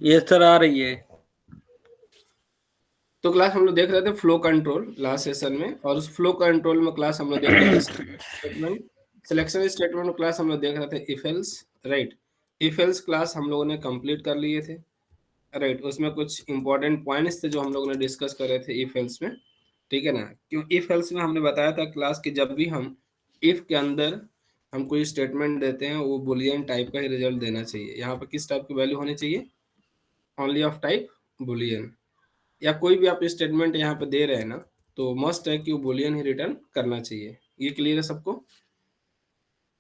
ये सर आ रही है। तो क्लास हम लोग देख रहे थे फ्लो कंट्रोल लास्ट सेशन में, और उस फ्लो कंट्रोल में क्लास हम लोग देख रहे थे स्टेटमेंट। सिलेक्शन स्टेटमेंट में क्लास हम लोग देख रहे थे if else, right. If else class हम लोगों ने कंप्लीट कर लिए थे, राइट। उसमें कुछ इंपॉर्टेंट पॉइंट्स थे जो हम लोगों ने डिस्कस करे थे इफ एल्स में, ठीक है ना। क्यों इफ एल्स में हमने बताया था क्लास कि जब भी हम इफ के अंदर हम कोई स्टेटमेंट देते हैं वो बुलियन टाइप का ही रिजल्ट देना चाहिए। यहाँ पर किस टाइप की वैल्यू होनी चाहिए? Only of type Boolean. या कोई भी आप स्टेटमेंट यहाँ पे दे रहे हैं ना, तो मस्ट है कि वो बुलियन ही रिटर्न करना चाहिए। ये क्लियर है सबको?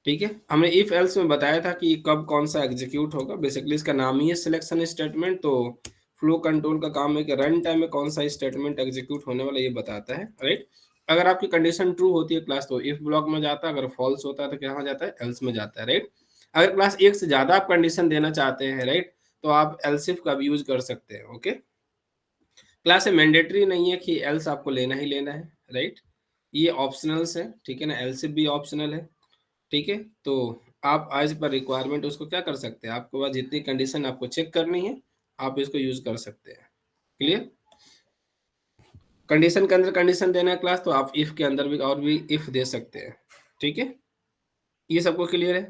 ठीक है। हमने इफ एल्स में बताया था कि कब कौन सा एग्जीक्यूट होगा। बेसिकली इसका नाम ही है सिलेक्शन स्टेटमेंट। तो फ्लो कंट्रोल का काम है कि रन टाइम में कौन सा स्टेटमेंट एग्जीक्यूट होने वाला ये बताता है, राइट। अगर आपकी कंडीशन ट्रू होती है क्लास तो इफ ब्लॉक में जाता है, अगर फॉल्स होता है तो कहाँ जाता है? एल्स में जाता है, राइट। अगर क्लास एक से ज्यादा आप कंडीशन देना चाहते हैं, राइट, तो आप एल्स इफ का भी यूज कर सकते हैं। ओके। क्लास में मैंडेटरी नहीं है कि एल्स आपको लेना ही लेना है, राइट। ये ऑप्शनल्स है, ठीक है ना। एल्स भी ऑप्शनल है, ठीक है। तो आप एज पर रिक्वायरमेंट उसको क्या कर सकते हैं, आपके पास जितनी कंडीशन आपको चेक करनी है आप इसको यूज कर सकते हैं। क्लियर? कंडीशन के अंदर कंडीशन देना है क्लास, तो आप इफ के अंदर भी और भी इफ दे सकते हैं, ठीक है। ये सबको क्लियर है?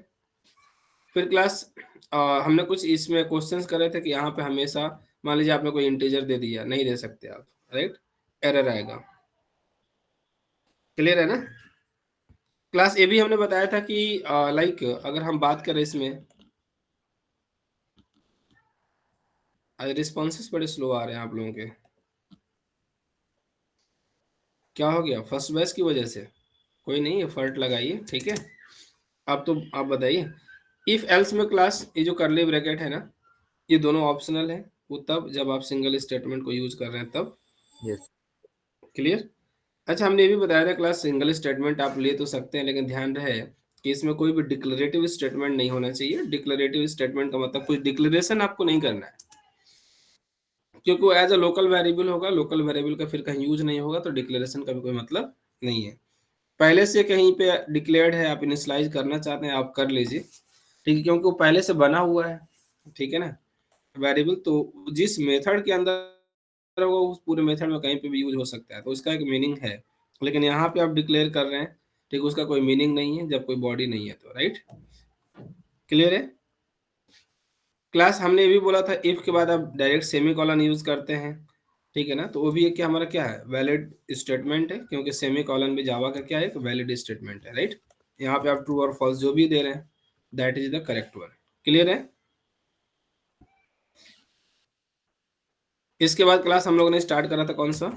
फिर क्लास हमने कुछ इसमें क्वेश्चंस करे थे कि यहाँ पे हमेशा मान लीजिए आपने कोई इंटीजर दे दिया, नहीं दे सकते आप, राइट, एरर आएगा। क्लियर है ना? क्लास ए भी हमने बताया था कि लाइक अगर हम बात करें इसमें, आज रिस्पॉन्सेस बड़े स्लो आ रहे हैं आप लोगों के, क्या हो गया? फर्स्ट बैच की वजह से? कोई नहीं, एफर्ट लगाइए, ठीक है। अब तो आप बताइए, इफ एल्स में क्लास ये जो करली ब्रैकेट है ना, ये दोनों ऑप्शनल है। वो तब जब आप सिंगल स्टेटमेंट को यूज कर रहे हैं तब। यस। क्लियर? अच्छा, हमने ये भी बताया था क्लास सिंगल स्टेटमेंट आप ले तो सकते हैं, लेकिन ध्यान रहे कि इसमें कोई भी डिक्लेरेटिव स्टेटमेंट नहीं होना चाहिए। डिक्लेरेटिव स्टेटमेंट का मतलब कुछ डिक्लेरेशन आपको नहीं करना है, क्योंकि वो एज अ लोकल वेरिएबल होगा। लोकल वेरिएबल का फिर कहीं यूज नहीं होगा, तो डिक्लेरेशन का भी कोई मतलब नहीं है। पहले से कहीं पे डिक्लेयर्ड है, आप इनिशियलाइज करना चाहते हैं आप कर लीजिए, ठीक है, क्योंकि वो पहले से बना हुआ है, ठीक है ना, वेरिएबल। तो जिस मेथड के अंदर होगा उस पूरे मेथड में कहीं पे भी यूज हो सकता है, तो उसका एक मीनिंग है। लेकिन यहाँ पे आप डिक्लेयर कर रहे हैं, ठीक, उसका कोई मीनिंग नहीं है जब कोई बॉडी नहीं है तो, राइट। क्लियर है? क्लास हमने ये भी बोला था इफ के बाद आप डायरेक्ट सेमी कॉलन यूज करते हैं, ठीक है ना। तो वो भी एक क्या हमारा क्या है? वैलिड स्टेटमेंट है, क्योंकि सेमी कॉलन भी जावा का क्या है? एक वैलिड स्टेटमेंट है, राइट। यहाँ पे आप ट्रू और फॉल्स जो भी दे रहे हैं that is the correct one. Clear है? इसके बाद क्लास हम लोगों ने स्टार्ट करा था कौन सा?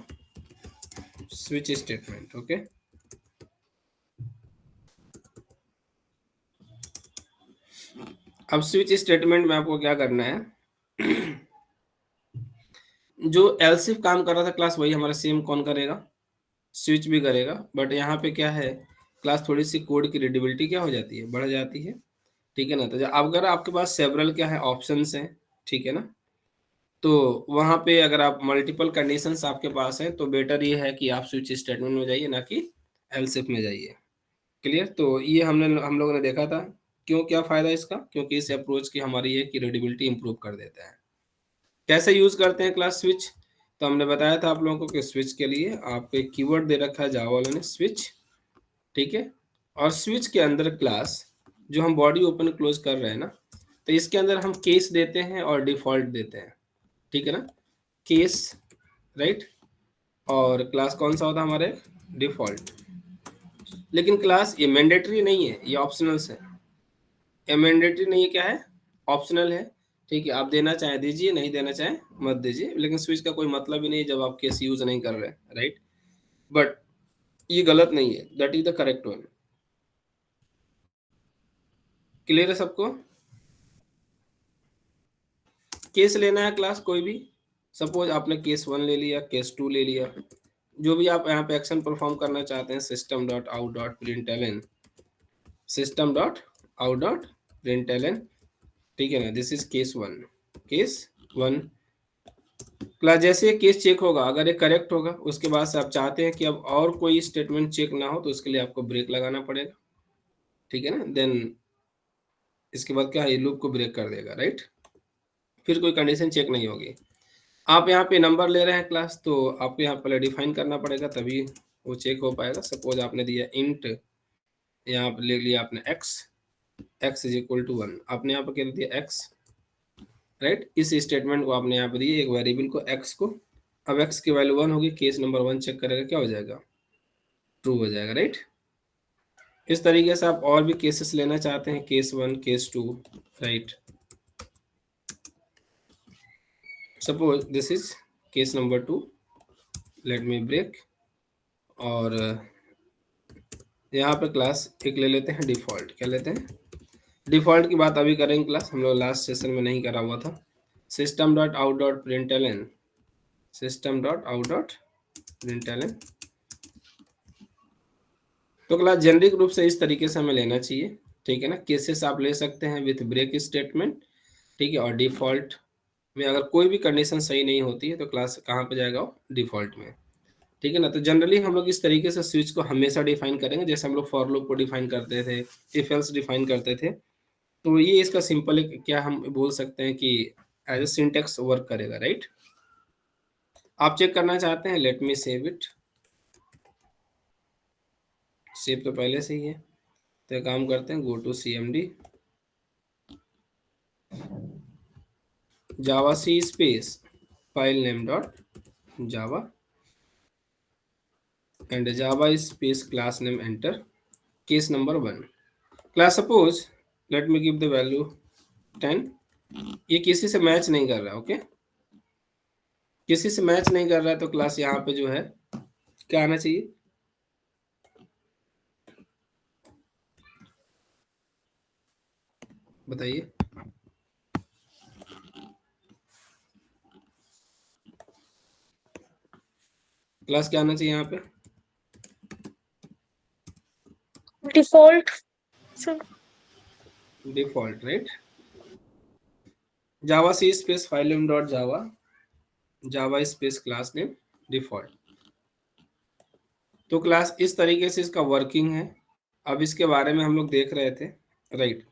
Switch statement. ओके। अब स्विच स्टेटमेंट में आपको क्या करना है? जो एलसिफ काम कर रहा था क्लास वही हमारा सेम कौन करेगा? स्विच भी करेगा। बट यहाँ पे क्या है क्लास, थोड़ी सी कोड की रीडेबिलिटी क्या हो जाती है? बढ़ जाती है, ठीक है ना। तो अब अगर आपके पास सेवरल क्या है ऑप्शंस हैं, ठीक है ना, तो वहां पे अगर आप मल्टीपल कंडीशंस आपके पास हैं तो बेटर ये है कि आप स्विच स्टेटमेंट में जाइए, ना कि एलसिफ में जाइए। क्लियर? तो ये हम लोगों ने देखा था। क्यों, क्या फायदा इसका? क्योंकि इस अप्रोच की हमारी ये कि रीडेबिलिटी इंप्रूव कर देता है। कैसे यूज करते हैं क्लास स्विच? तो हमने बताया था आप लोगों को कि स्विच के लिए आपको एक कीवर्ड दे रखा है जावा वालों ने, स्विच, ठीक है। और स्विच के अंदर क्लास जो हम बॉडी ओपन क्लोज कर रहे हैं ना, तो इसके अंदर हम केस देते हैं और डिफॉल्ट देते हैं, ठीक है ना। केस, राइट, और क्लास कौन सा होता है हमारे? डिफॉल्ट। लेकिन क्लास ये मैंडेटरी नहीं है, ये ऑप्शनल है। ये मैंडेटरी नहीं है, क्या है? ऑप्शनल है, ठीक है। आप देना चाहे दीजिए, नहीं देना चाहे मत दीजिए। लेकिन स्विच का कोई मतलब ही नहीं है जब आप केस यूज नहीं कर रहे, राइट। बट ये गलत नहीं है, that is the correct one. Clear है सबको? केस लेना है क्लास कोई भी, सपोज आपने केस 1 ले लिया, केस 2 ले लिया, जो भी आप यहाँ पे एक्शन परफॉर्म करना चाहते हैं, system dot out dot println, system dot out dot println, ठीक है ना। This is case 1, case 1। Class जैसे ये केस चेक होगा, अगर ये करेक्ट होगा, उसके बाद से आप चाहते हैं कि अब और कोई स्टेटमेंट चेक ना हो, तो उसके लिए आपको ब्रेक लगाना पड़ेगा, ठीक है ना। देन इसके बाद क्या है, ये लूप को ब्रेक कर देगा, राइट। फिर कोई कंडीशन चेक नहीं होगी। आप यहाँ पे नंबर ले रहे हैं क्लास, तो आपको यहाँ पहले डिफाइन करना पड़ेगा, तभी वो चेक हो पाएगा। सपोज आपने दिया इंट, यहाँ पे ले लिया आपने x इज इक्वल टू 1, आपने यहाँ पे क्या दिया x, राइट। इस स्टेटमेंट को आपने यहाँ पे दिया एक वेरिएबल को x को। अब x की वैल्यू 1 होगी, केस नंबर 1 चेक करेगा, क्या हो जाएगा, ट्रू हो जाएगा, राइट। इस तरीके से आप और भी केसेस लेना चाहते हैं, case 1, case 2, right. Suppose this is case number 2, let me break, और यहाँ पे क्लास एक ले लेते हैं डिफॉल्ट। क्या लेते हैं, डिफॉल्ट की बात अभी करेंगे क्लास, हम लोग लास्ट सेशन में नहीं करा हुआ था। System dot out dot println, system dot out dot println. तो क्लास जेनरिक रूप से इस तरीके से हमें लेना चाहिए, ठीक है ना। केसेस आप ले सकते हैं विथ ब्रेक स्टेटमेंट, ठीक है। और डिफॉल्ट में अगर कोई भी कंडीशन सही नहीं होती है तो क्लास कहाँ पे जाएगा, डिफॉल्ट में, ठीक है ना। तो जनरली हम लोग इस तरीके से स्विच को हमेशा डिफाइन करेंगे, जैसे हम लोग फॉर लूप को डिफाइन करते थे, इफ एल्स डिफाइन करते थे। तो ये इसका सिंपल एक क्या हम बोल सकते हैं कि एज ए सिंटेक्स वर्क करेगा, राइट। आप चेक करना चाहते हैं, let me save it. Save तो पहले से ही है, तो एक काम करते हैं, go to cmd, javac space file name dot Java and Java space class name, enter. Case number 1, class suppose let me give the value 10। ये किसी से मैच नहीं कर रहा, ओके, किसी से मैच नहीं कर रहा है, तो क्लास यहाँ पे जो है क्या आना चाहिए, बताइए। क्लास क्या आना चाहिए यहाँ पे, default sir. Default, right. Javac space file name dot जावा, जावा स्पेस क्लास नेम डिफॉल्ट। तो क्लास इस तरीके से इसका वर्किंग है। अब इसके बारे में हम लोग देख रहे थे, राइट,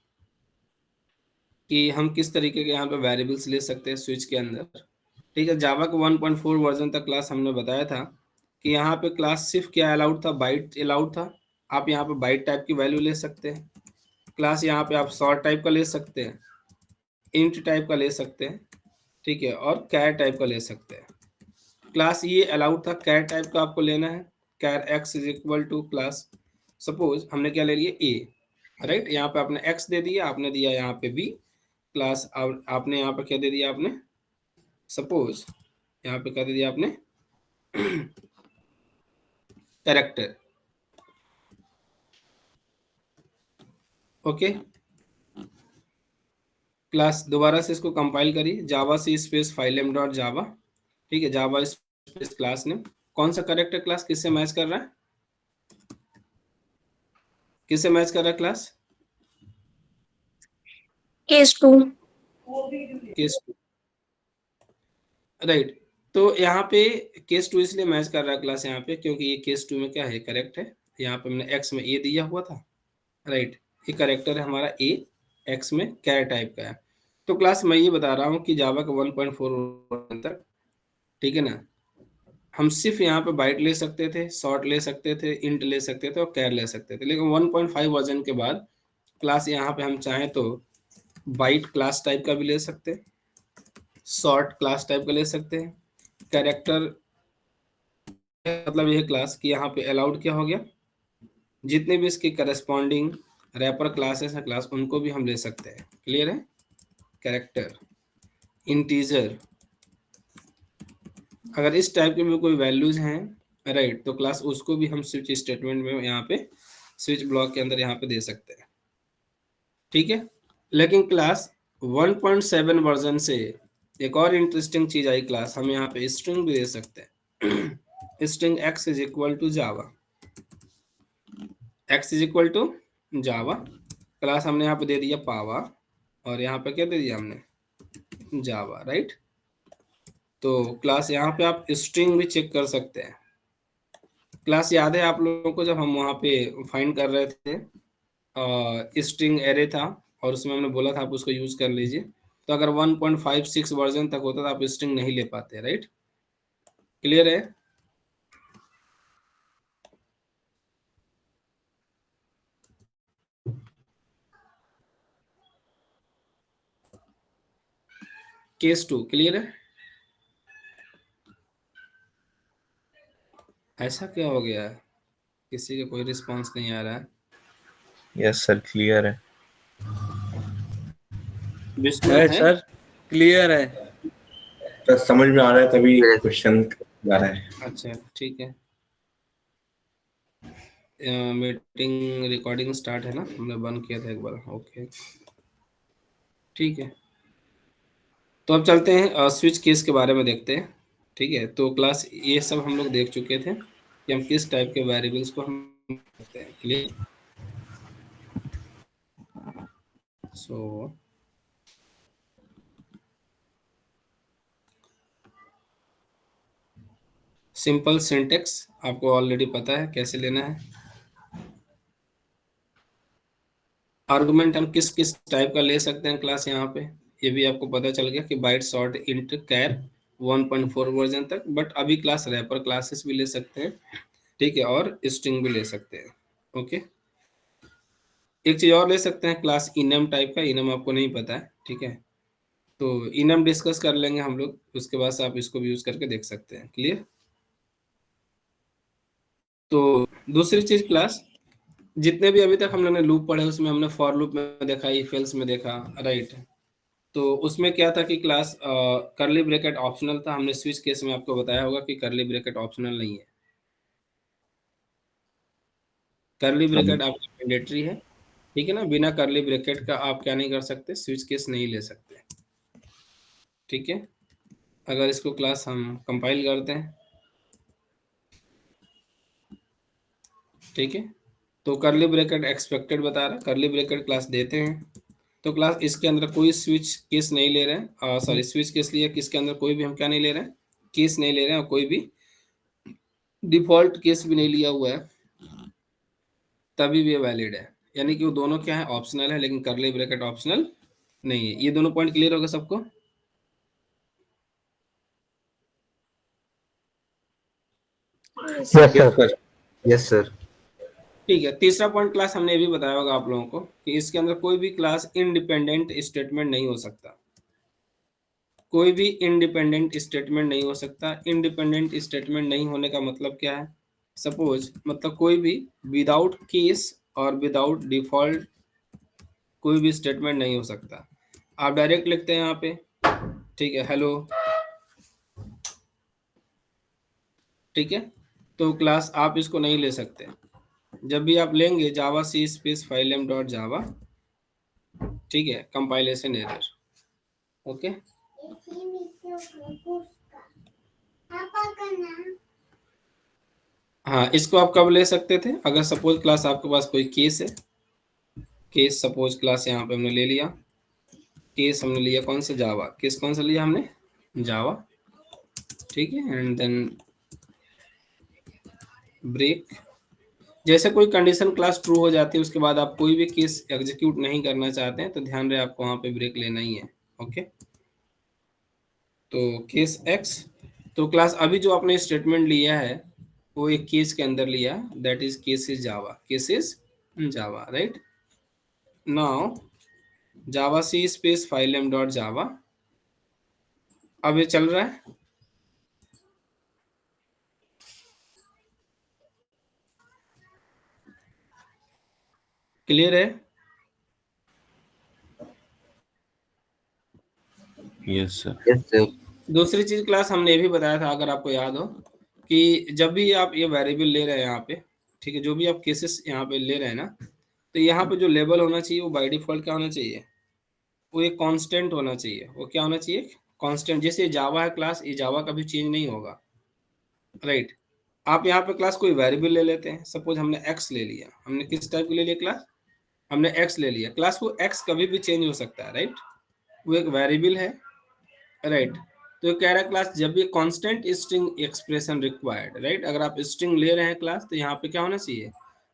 कि हम किस तरीके के यहाँ पे वेरिएबल्स ले सकते हैं स्विच के अंदर, ठीक है। जावा के 1.4 वर्जन तक क्लास हमने बताया था कि यहाँ पे क्लास सिर्फ क्या अलाउड था, बाइट अलाउड था। आप यहाँ पे बाइट टाइप की वैल्यू ले सकते हैं। क्लास यहाँ पे आप शॉर्ट टाइप का ले सकते हैं, इंट टाइप का ले सकते हैं, ठीक है, और कैर टाइप का ले सकते हैं। क्लास ये अलाउड था, कैर टाइप का आपको लेना है, char X is equal to class, suppose हमने क्या ले लिया ए, राइट। यहाँ पे आपने एक्स दे दिया, आपने दिया यहाँ पे बी, क्लास आपने यहाँ पे क्या दे दिया, आपने सपोज यहाँ पे क्या दे दिया आपने, कैरेक्टर, ओके। क्लास दोबारा से इसको कंपाइल करिए, javac space file name dot Java, ठीक है, जावा स्पेस क्लास नेम। कौन सा कैरेक्टर क्लास किससे मैच कर रहा है, किससे मैच कर रहा है क्लास, केस 2। Case, right. तो यहाँ पे केस 2 इसलिए मैच कर रहा है क्लास यहाँ पे, क्योंकि ये केस 2 में क्या है, करेक्ट है। यहाँ पे हमने एक्स में ए दिया हुआ था, राइट। ये करेक्टर है हमारा ए, एक्स में कैर टाइप का है। तो क्लास मैं ये बता रहा हूँ कि जावा का 1.4 तक, ठीक है ना, हम सिर्फ यहाँ पे बाइट ले सकते थे, शॉर्ट ले सकते थे, इंट ले सकते थे और कैर ले सकते थे। लेकिन 1.5 वर्जन के बाद क्लास यहाँ पे हम चाहें तो बाइट क्लास टाइप का भी ले सकते हैं, शॉर्ट क्लास टाइप का ले सकते हैं, कैरेक्टर, मतलब यह क्लास कि यहाँ पे अलाउड क्या हो गया, जितने भी इसके करस्पॉन्डिंग रैपर क्लासेस हैं क्लास, उनको भी हम ले सकते हैं। क्लियर है, कैरेक्टर, इंटीजर, अगर इस टाइप के भी कोई वैल्यूज हैं, राइट, तो क्लास उसको भी हम स्विच स्टेटमेंट में यहाँ पे स्विच ब्लॉक के अंदर यहाँ पे दे सकते हैं, ठीक है। लेकिन क्लास 1.7 वर्जन से एक और इंटरेस्टिंग चीज आई, क्लास हम यहाँ पे स्ट्रिंग भी दे सकते हैं। String X is equal to Java, X is equal to Java, class हमने यहाँ पे दे दिया पावा, और यहाँ पे क्या दे दिया हमने, जावा, राइट। तो क्लास यहाँ पे आप स्ट्रिंग भी चेक कर सकते हैं। क्लास याद है आप लोगों को, जब हम वहाँ पे फाइंड कर रहे थे, स्ट्रिंग एरे था और उसमें हमने बोला था आप उसको यूज कर लीजिए, तो अगर 1.56 वर्जन तक होता तो आप स्ट्रिंग नहीं ले पाते, राइट? क्लियर है? केस 2 क्लियर है? ऐसा क्या हो गया? किसी का कोई रिस्पांस नहीं आ रहा है। यस सर, क्लियर है। विष्णु है है? सर, क्लियर है। तो समझ में आ रहा है तभी क्वेश्चन आ रहा है। अच्छा ठीक है। मीटिंग रिकॉर्डिंग स्टार्ट है ना, हमने बंद किया था एक बार। ओके ठीक है, तो अब चलते हैं स्विच केस के बारे में देखते हैं। ठीक है, तो क्लास ये सब हम लोग देख चुके थे कि हम किस टाइप के वेरिएबल्स को हम करते हैं। क्लियर? सो सिंपल सिंटेक्स आपको ऑलरेडी पता है कैसे लेना है। आर्गुमेंट हम किस किस टाइप का ले सकते हैं क्लास, यहाँ पे ये भी आपको पता चल गया कि बाइट शॉर्ट इंट कैर 1.4 वर्जन तक। बट अभी क्लास रैपर क्लासेस भी ले सकते हैं, ठीक है, और स्ट्रिंग भी ले सकते हैं। ओके, एक चीज और ले सकते हैं क्लास इनम टाइप का। इनम आपको नहीं पता है, ठीक है, तो इनम डिस्कस कर लेंगे हम लोग, उसके बाद से आप इसको भी यूज करके देख सकते हैं। क्लियर? तो दूसरी चीज क्लास, जितने भी अभी तक हम लोग ने लूप पढ़े उसमें हमने फॉर लूप में देखा, इफ एल्स में देखा, राइट? तो उसमें क्या था कि क्लास करली ब्रैकेट ऑप्शनल था। हमने स्विच केस में आपको बताया होगा कि करली ब्रैकेट ऑप्शनल नहीं है, करली ब्रैकेट आपकी मैंडेटरी है। ठीक है ना, बिना करली ब्रैकेट का आप क्या नहीं कर सकते, स्विच केस नहीं ले सकते। ठीक है, अगर इसको क्लास हम कंपाइल करते हैं, ठीक है, तो करली ब्रैकेट एक्सपेक्टेड बता रहा है, करली ब्रैकेट क्लास देते हैं तो क्लास इसके अंदर कोई स्विच केस नहीं ले रहे हैं, सॉरी स्विच केस लिया, किसके अंदर कोई भी हम क्या नहीं ले रहे हैं, केस नहीं ले रहे हैं, और कोई भी डिफॉल्ट केस भी नहीं लिया हुआ है, तभी भी ये वैलिड है। यानी कि वो दोनों क्या है, ऑप्शनल है, लेकिन करली ब्रैकेट ऑप्शनल नहीं है। ये दोनों पॉइंट क्लियर होगा सबको? Yes. Yes sir. Yes sir. ठीक है, तीसरा पॉइंट क्लास हमने ये भी बताया होगा आप लोगों को कि इसके अंदर कोई भी क्लास इंडिपेंडेंट स्टेटमेंट नहीं हो सकता, कोई भी इंडिपेंडेंट स्टेटमेंट नहीं हो सकता। इंडिपेंडेंट स्टेटमेंट नहीं होने का मतलब क्या है? सपोज मतलब कोई भी विदाउट केस और विदाउट डिफॉल्ट कोई भी स्टेटमेंट नहीं हो सकता। आप डायरेक्ट लिखते हैं यहाँ पे, ठीक है, हेलो, ठीक है, तो क्लास आप इसको नहीं ले सकते। जब भी आप लेंगे जावा सी स्पेस फाइलम डॉट जावा, ठीक है, कंपाइलेशन एरर। ओके, हाँ, इसको आप कब ले सकते थे? अगर सपोज क्लास आपके पास कोई केस है, केस सपोज क्लास यहाँ पे हमने ले लिया, केस हमने लिया कौन सा, जावा, केस कौन सा लिया हमने, जावा, ठीक है, एंड देन ब्रेक। जैसे कोई कंडीशन क्लास ट्रू हो जाती है उसके बाद आप कोई भी केस एग्जीक्यूट नहीं करना चाहते हैं तो ध्यान रहे आपको वहां पे ब्रेक लेना ही है। ओके, तो केस एक्स, तो क्लास अभी जो आपने स्टेटमेंट लिया है वो एक केस के अंदर लिया, that is case is Java, case is Java, right? Now javac space phylum dot Java, अब ये चल रहा है, क्लियर है? Yes sir. Yes sir. दूसरी चीज क्लास हमने ये भी बताया था, अगर आपको याद हो, कि जब भी आप ये वेरिएबल ले रहे हैं यहाँ पे, ठीक है, जो भी आप केसेस यहाँ पे ले रहे हैं ना, तो यहाँ पे जो लेबल होना चाहिए वो बाय डिफॉल्ट क्या होना चाहिए, वो एक कांस्टेंट होना चाहिए। वो क्या होना चाहिए, कांस्टेंट। जैसे जावा है क्लास, ये जावा कभी चेंज नहीं होगा, राइट? आप यहाँ पे क्लास कोई वेरिएबल ले लेते हैं, सपोज हमने एक्स ले लिया, हमने किस टाइप को ले लिया क्लास, हमने एक्स ले लिया क्लास, वो एक्स कभी भी चेंज हो सकता है, राइट? वो एक वेरिएबल है, राइट? तो ये कह रहा है क्लास जब भी constant string expression required, right? अगर आप स्ट्रिंग ले रहे हैं क्लास तो यहाँ पे क्या होना चाहिए,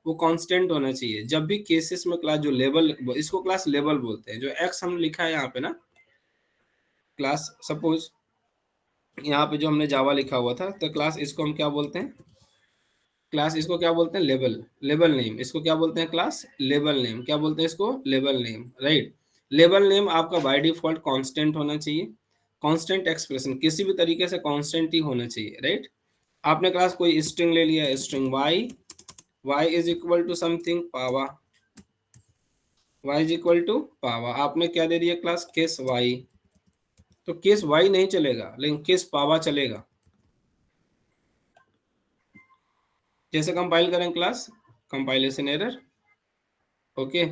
वो कांस्टेंट होना चाहिए। जब भी केसेस में क्लास जो लेबल, इसको क्लास लेबल बोलते हैं, जो एक्स हमने लिखा है यहाँ पे ना, क्लास सपोज यहाँ पे जो हमने जावा लिखा हुआ था, तो क्लास इसको हम क्या बोलते हैं, क्लास इसको क्या बोलते हैं, लेबल, लेबल नेम, इसको क्या बोलते हैं क्लास, लेबल नेम, क्या बोलते हैं इसको, label name, right. Label name आपका बाय डिफॉल्ट कांस्टेंट होना चाहिए, कांस्टेंट एक्सप्रेशन किसी भी तरीके से कांस्टेंट ही होना चाहिए, राइट। आपने क्लास कोई स्ट्रिंग ले लिया, string y is equal to something पावा, y इज इक्वल टू पावा, आपने क्या दे दिया क्लास, केस y, तो केस y नहीं चलेगा लेकिन केस पावा चलेगा। जैसे कंपाइल करें class, compilation error, okay.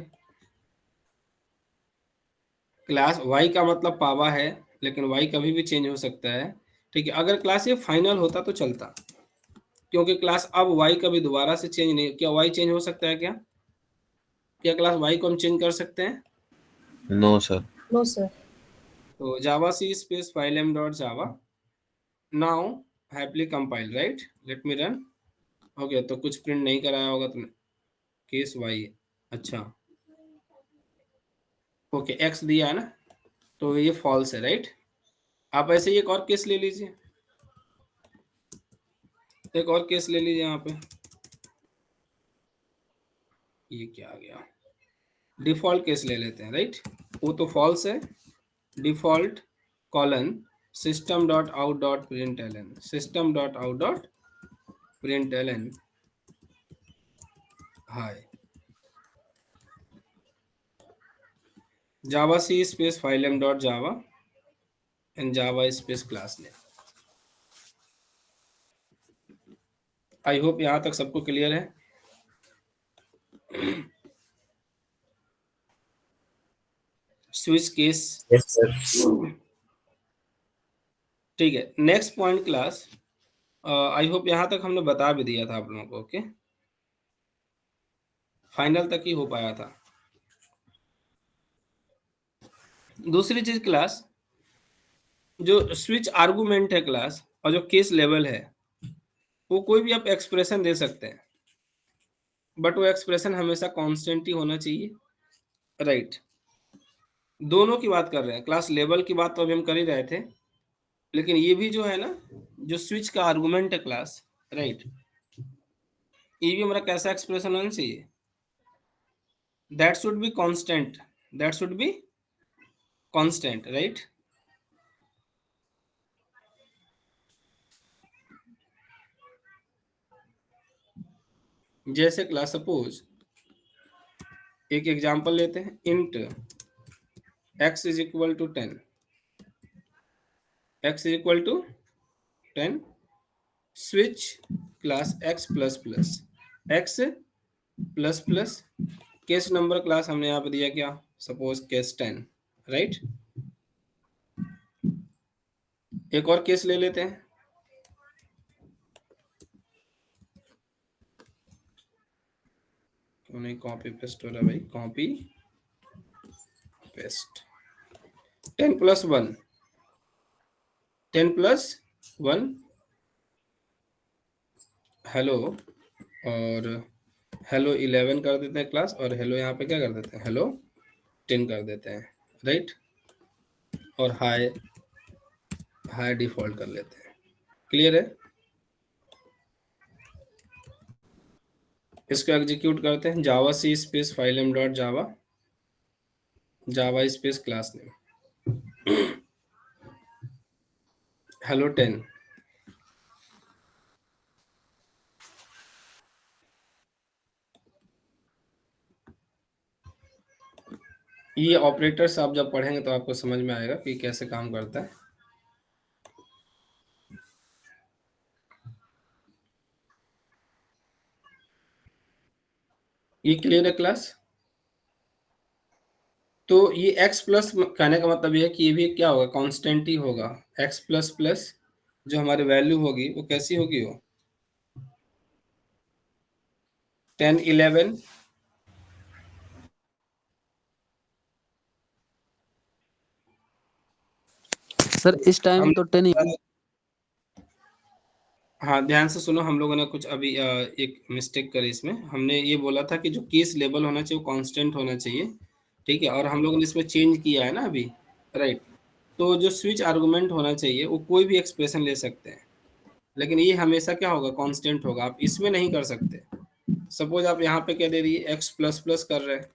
Class y का मतलब पावा है, लेकिन y कभी भी चेंज हो सकता है, ठीक है। अगर क्लास ये फाइनल होता तो चलता, क्योंकि क्लास अब y कभी दोबारा से चेंज नहीं, क्या y चेंज हो सकता है क्या, क्या क्लास y को हम चेंज कर सकते हैं, नो सर। No sir. तो javac space phylum dot Java, now happily compile, right, let me run, okay. तो कुछ प्रिंट नहीं कराया होगा तुमने, केस y, अच्छा, ओके, x दिया है ना, तो ये फॉल्स है, राइट। आप ऐसे ही एक और केस ले लीजिए, एक और केस ले लीजिए यहाँ पे, ये क्या आ गया, डिफॉल्ट केस ले लेते हैं, राइट, वो तो फॉल्स है, default colon system dot out dot println, system dot out dot println hi, javac space phylum dot Java and Java space class name. I hope यहाँ तक सबको clear है। Switch case, yes sir. ठीक है। Next point class, I hope यहाँ तक हमने बता भी दिया था आप लोगों को, ओके, फाइनल तक ही हो पाया था। दूसरी चीज क्लास, जो स्विच आर्गुमेंट है क्लास, और जो केस लेवल है, वो कोई भी आप एक्सप्रेशन दे सकते हैं, बट वो एक्सप्रेशन हमेशा कांस्टेंट ही होना चाहिए, राइट। दोनों की बात कर रहे हैं, क्लास लेवल की बात तो अभी हम कर ही रहे थे, लेकिन ये भी जो है ना, जो स्विच का आर्गुमेंट है क्लास, राइट, ये भी हमारा कैसा एक्सप्रेशन होना चाहिए, that should be constant, that should be constant, right. जैसे क्लास सपोज एक एग्जांपल लेते हैं, int x is equal to 10, x is equal to 10, switch class x plus plus, x plus plus, case number class हमने यहाँ पे दिया क्या, suppose case 10, right. एक और केस ले लेते हैं, क्यों नहीं कॉपी पेस्ट हो रहा भाई, copy paste, 10 plus 1, 10 plus 1 hello, और हेलो 11 कर देते हैं क्लास, और हेलो यहाँ पे क्या कर देते हैं, हेलो 10 कर देते हैं, राइट, और हाय, हाय डिफॉल्ट कर लेते हैं, क्लियर है। इसको एग्जीक्यूट करते हैं, जावा सी स्पेस फाइलम डॉट जावा, जावा स्पेस क्लास नेम, हेलो 10, ये ऑपरेटर्स आप जब पढ़ेंगे तो आपको समझ में आएगा कि कैसे काम करता है। ये क्लियर है क्लास। तो ये x प्लस कहने का मतलब ये है कि ये भी क्या होगा, कांस्टेंट ही होगा, x प्लस प्लस जो हमारी वैल्यू होगी वो कैसी होगी, वो 10 11, सर इस टाइम तो 10 ही। हाँ ध्यान से सुनो, हम लोगों ने कुछ अभी एक मिस्टेक करी इसमें, हमने ये बोला था कि जो केस लेवल होना चाहिए वो कांस्टेंट होना चाहिए, ठीक है, और हम लोगों ने इसमें चेंज किया है ना अभी, राइट। तो जो स्विच आर्गुमेंट होना चाहिए वो कोई भी एक्सप्रेशन ले सकते हैं, लेकिन ये हमेशा क्या होगा, कांस्टेंट होगा। आप इसमें नहीं कर सकते। सपोज आप यहाँ पे क्या दे रही है, एक्स प्लस प्लस कर रहे हैं,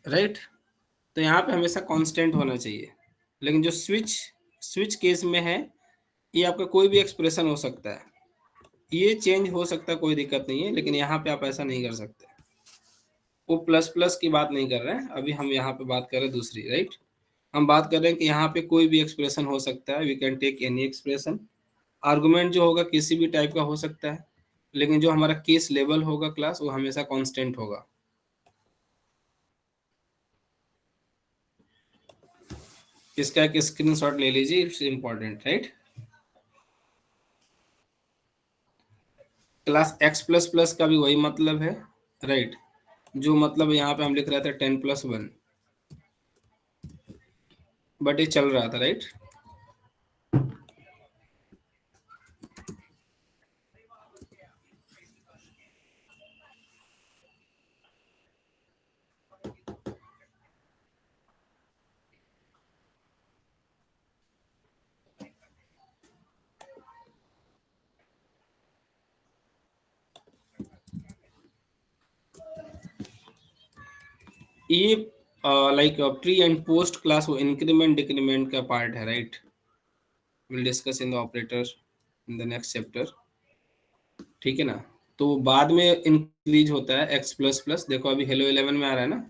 राइट। तो यहाँ पे हमेशा कांस्टेंट होना चाहिए, लेकिन जो स्विच स्विच केस में है, ये आपका कोई भी एक्सप्रेशन हो सकता है, ये चेंज हो सकता है, कोई दिक्कत नहीं है, लेकिन यहाँ पे आप ऐसा नहीं कर सकते। वो प्लस प्लस की बात नहीं कर रहे हैं, अभी हम यहाँ पे बात कर रहे हैं दूसरी, राइट। हम बात कर रहे हैं कि यहाँ पे कोई भी एक्सप्रेशन हो सकता है, we can take any expression. Argument जो होगा किसी भी टाइप का हो सकता है, लेकिन जो हमारा केस लेवल होगा क्लास, वो हमेशा कांस्टेंट होगा। इसका एक स्क्रीनशॉट ले लीजिए, it's important, right. Class x plus plus का भी वही मतलब है, राइट। जो मतलब यहाँ पे हम लिख रहे थे 10+1, बट ये चल रहा था, राइट। ये like pre and post class वो इंक्रीमेंट डिक्रीमेंट का पार्ट है, right. Will discuss in the operator in the next chapter, ठीक है ना। तो बाद में इंक्रीज होता है एक्स प्लस प्लस, देखो अभी हेलो 11 में आ रहा है ना,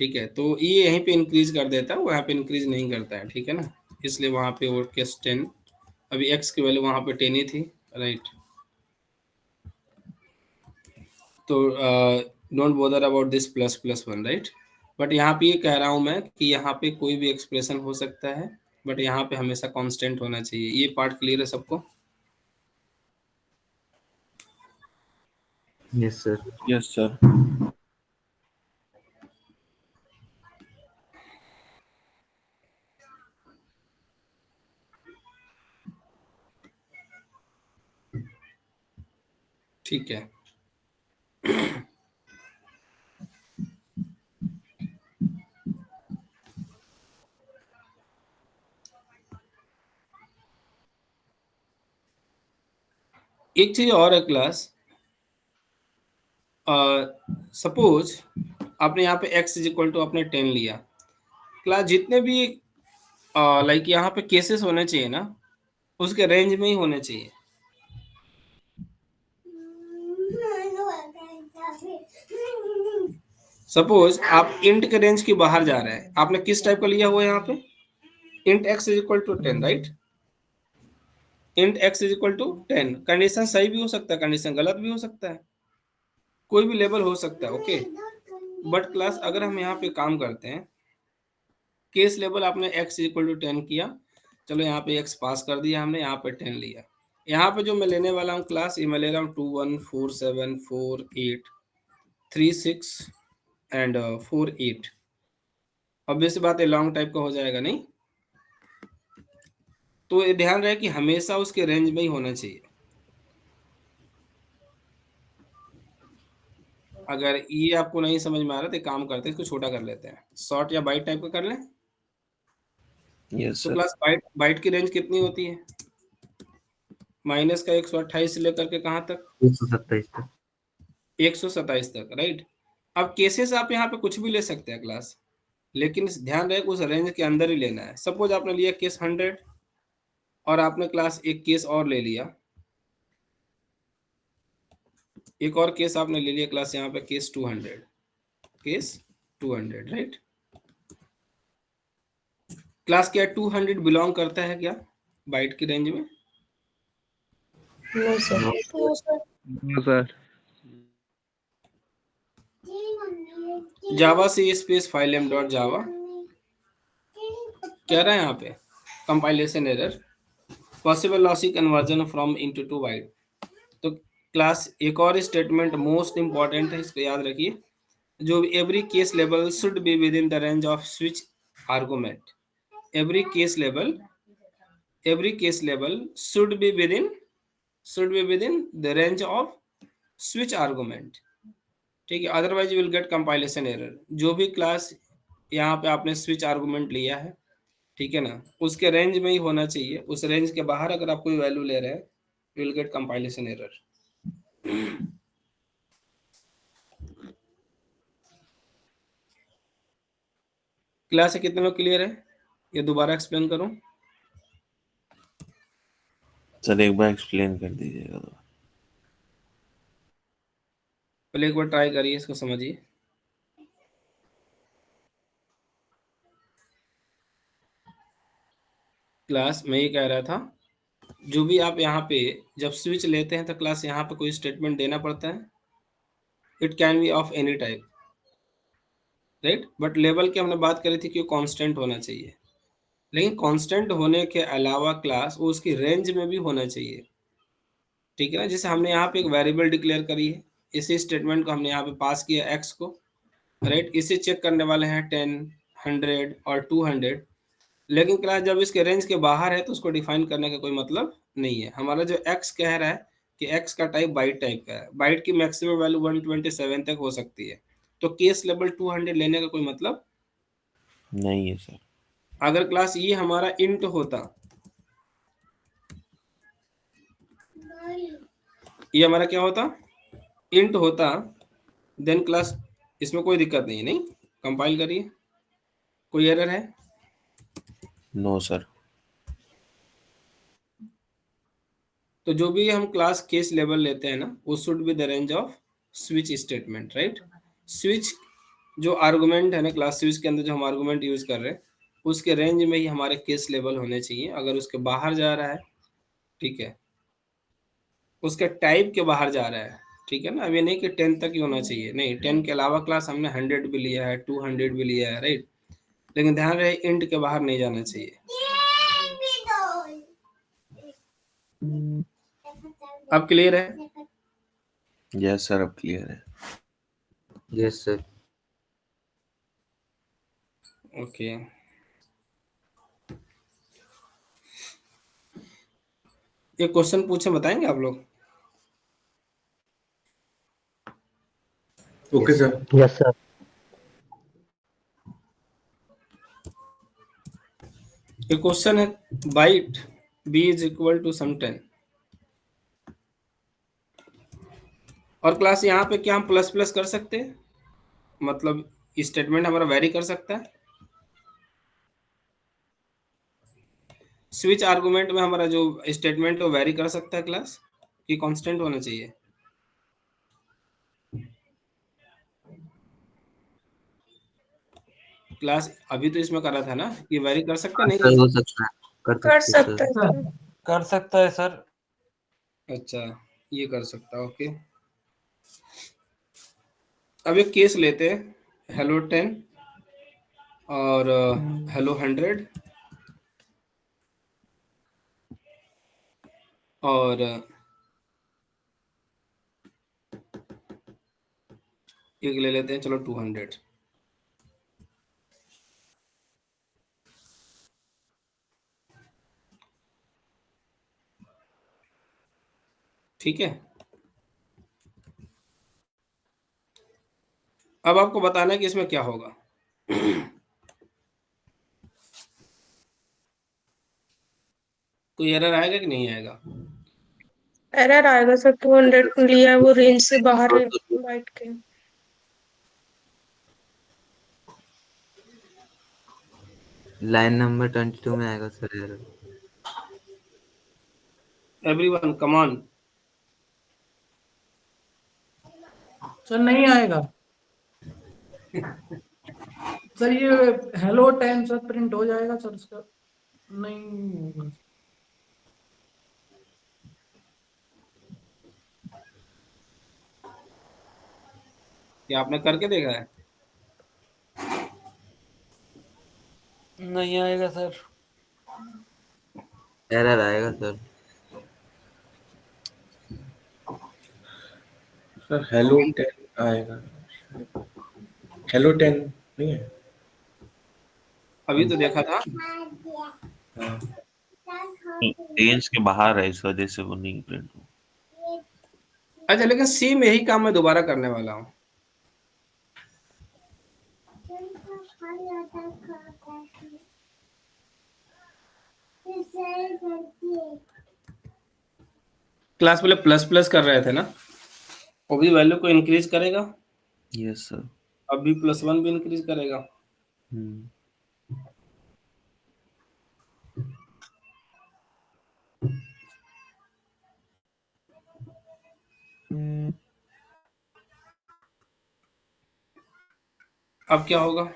ठीक है। तो ये यहीं पे इंक्रीज कर देता है, वहाँ पे इंक्रीज नहीं करता है, ठीक है ना। इसलिए वहाँ पे वो केस 10, अभी एक्स की वैल्यू वहाँ पे 10 ही थी, राइट। तो don't bother about this ++1, right. But यहाँ पे ये कह रहा हूँ मैं कि यहाँ पे कोई भी एक्सप्रेशन हो सकता है, बट यहाँ पे हमेशा कांस्टेंट होना चाहिए। ये पार्ट क्लियर है सबको? Yes sir. Yes sir. ठीक है। एक चीज और है क्लास, सपोज आपने यहाँ पे x इज इक्वल टू आपने 10 लिया, क्लास जितने भी लाइक यहाँ पे केसेस होने चाहिए ना, उसके रेंज में ही होने चाहिए। सपोज आप इंट के रेंज के बाहर जा रहे हैं, आपने किस टाइप का लिया हुआ है यहाँ पे, int x is equal to 10, right. Int x is equal to 10, condition सही भी हो सकता है, कंडीशन गलत भी हो सकता है, कोई भी लेवल हो सकता है, ओके। बट क्लास अगर हम यहाँ पे काम करते हैं, केस लेवल आपने x इक्वल टू 10 किया, चलो यहाँ पे x पास कर दिया हमने, यहाँ पे 10 लिया। यहाँ पे जो मैं लेने वाला हूँ क्लास, ये मैं ले रहा हूँ 2 1 4 7 4 8 3 6 एंड 4 8। ऑब्वियस बात है, लॉन्ग टाइप का हो जाएगा नहीं, तो ये ध्यान रहे कि हमेशा उसके रेंज में ही होना चाहिए। अगर ये आपको नहीं समझ में आ रहा तो एक काम करते हैं, इसको छोटा कर लेते हैं, शॉर्ट या बाइट टाइप का कर लें। यस तो सर। क्लास बाइट की रेंज कितनी होती है, माइनस का 128 से लेकर के कहाँ तक, 127 तक। 127 तक, राइट। अब केसेस आप यहाँ पे कुछ भी ले सकते हैं क्लास, लेकिन ध्यान रहे उस रेंज के अंदर ही लेना है। सपोज आपने लिया केस 100 और आपने क्लास एक केस और ले लिया, एक और केस आपने ले लिया क्लास यहाँ पे केस 200, केस 200, राइट। क्लास क्या 200 बिलोंग करता है क्या बाइट की रेंज में? No sir. No sir. Javac space phylum dot जावा कह रहा है यहाँ पे, compilation error, possible lossy conversion from into to byte. तो क्लास एक और स्टेटमेंट मोस्ट इंपॉर्टेंट है, इसको याद रखिए, जो every case level should be with in the range off switch argument. Every case level should be within the range of switch argument, ठीक है, otherwise you will get compilation error. जो भी class यहाँ पे आपने स्विच आर्गुमेंट लिया है, ठीक है ना, उसके रेंज में ही होना चाहिए। उस रेंज के बाहर अगर आप कोई वैल्यू ले रहे हैं, you will get compilation error. Class से कितने लोग क्लियर है? ये दोबारा एक्सप्लेन करूं? सर एक बार एक्सप्लेन कर दीजिएगा तो। पहले एक बार ट्राई करिए, इसको समझिए। क्लास मैं ये कह रहा था, जो भी आप यहाँ पे जब स्विच लेते हैं तो क्लास यहाँ पे कोई स्टेटमेंट देना पड़ता है। It can be of any type, right, but level की हमने बात करी थी कि कांस्टेंट होना चाहिए। लेकिन कांस्टेंट होने के अलावा क्लास वो उसकी रेंज में भी होना चाहिए, ठीक है ना। जैसे हमने यहाँ पे एक वेरिएबल डिक्लेयर करी है, इसी स्टेटमेंट को हमने यहाँ पे पास किया एक्स को, राइट। इसे चेक करने वाले हैं 10, 100 और 200। लेकिन क्लास जब इसके रेंज के बाहर है तो उसको डिफाइन करने का कोई मतलब नहीं है। हमारा जो एक्स कह रहा है कि एक्स का टाइप बाइट टाइप का है, बाइट की मैक्सिमम वैल्यू 127 तक हो सकती है, तो केस लेवल 200 लेने का कोई मतलब नहीं है सर। अगर क्लास ये हमारा इंट होता, ये हमारा क्या होता, इंट होता, देन क्लास इसमें कोई दिक्कत नहीं है। नहीं, कंपाइल करिए, कोई एरर है? No sir. तो जो भी हम क्लास केस लेवल लेते हैं ना, वो should be the range off switch statement, right. Switch जो आर्गुमेंट है ना, क्लास स्विच के अंदर जो हम आर्गुमेंट यूज कर रहे हैं, उसके रेंज में ही हमारे केस लेवल होने चाहिए। अगर उसके बाहर जा रहा है, ठीक है, उसके टाइप के बाहर जा रहा है, ठीक है ना। अब ये नहीं कि 10 तक ही होना चाहिए, नहीं, 10 के अलावा क्लास हमने 100 भी लिया है, 200 भी लिया है, राइट। लेकिन ध्यान रहे इंट के बाहर नहीं जाना चाहिए। अब क्लियर है? यस सर, अब क्लियर है। Yes sir. ओके, ये क्वेश्चन पूछे बताएंगे आप लोग? Okay sir. Yes sir. ये क्वेश्चन है, byte b is equal to some 10, और क्लास यहाँ पे क्या हम प्लस प्लस कर सकते हैं? मतलब स्टेटमेंट हमारा वेरी कर सकता है। स्विच आर्गुमेंट में हमारा जो स्टेटमेंट वो वेरी कर सकता है क्लास, कि कांस्टेंट होना चाहिए? क्लास अभी तो इसमें करा था ना कि वेरी कर सकता है, नहीं कर सर हो सकता? सकता है, कर सकते हैं सर। कर सकता है सर। अच्छा, ये कर सकता है, ओके। अब एक केस लेते हैं, हेलो 10 और हेलो 100 और एक ले लेते हैं, चलो 200। ठीक है, अब आपको बताना है कि इसमें क्या होगा। कोई एरर आएगा कि नहीं आएगा? एरर आएगा सर, 200 लिया है, वो रेंज से बाहर है बाइट के। लाइन नंबर 22 में आएगा sir error. Everyone come on. Sir नहीं आएगा सर। ये हेलो 10 सर प्रिंट हो जाएगा सर, उसका नहीं होगा। क्या आपने करके देखा है? नहीं आएगा सर। एरर आएगा सर। सर हेलो 10 आएगा, हेलो 10 नहीं है। अभी तो देखा था। हाँ। रेंज के बाहर है, इस वजह से वो नहीं प्रिंट हो। अच्छा, लेकिन सी में यही काम मैं दोबारा करने वाला हूँ। क्लास पहले प्लस प्लस कर रहे थे ना, वो भी वैल्यू को इंक्रीज करेगा, यस सर। अब भी +1 भी इंक्रीज करेगा। अब क्या होगा?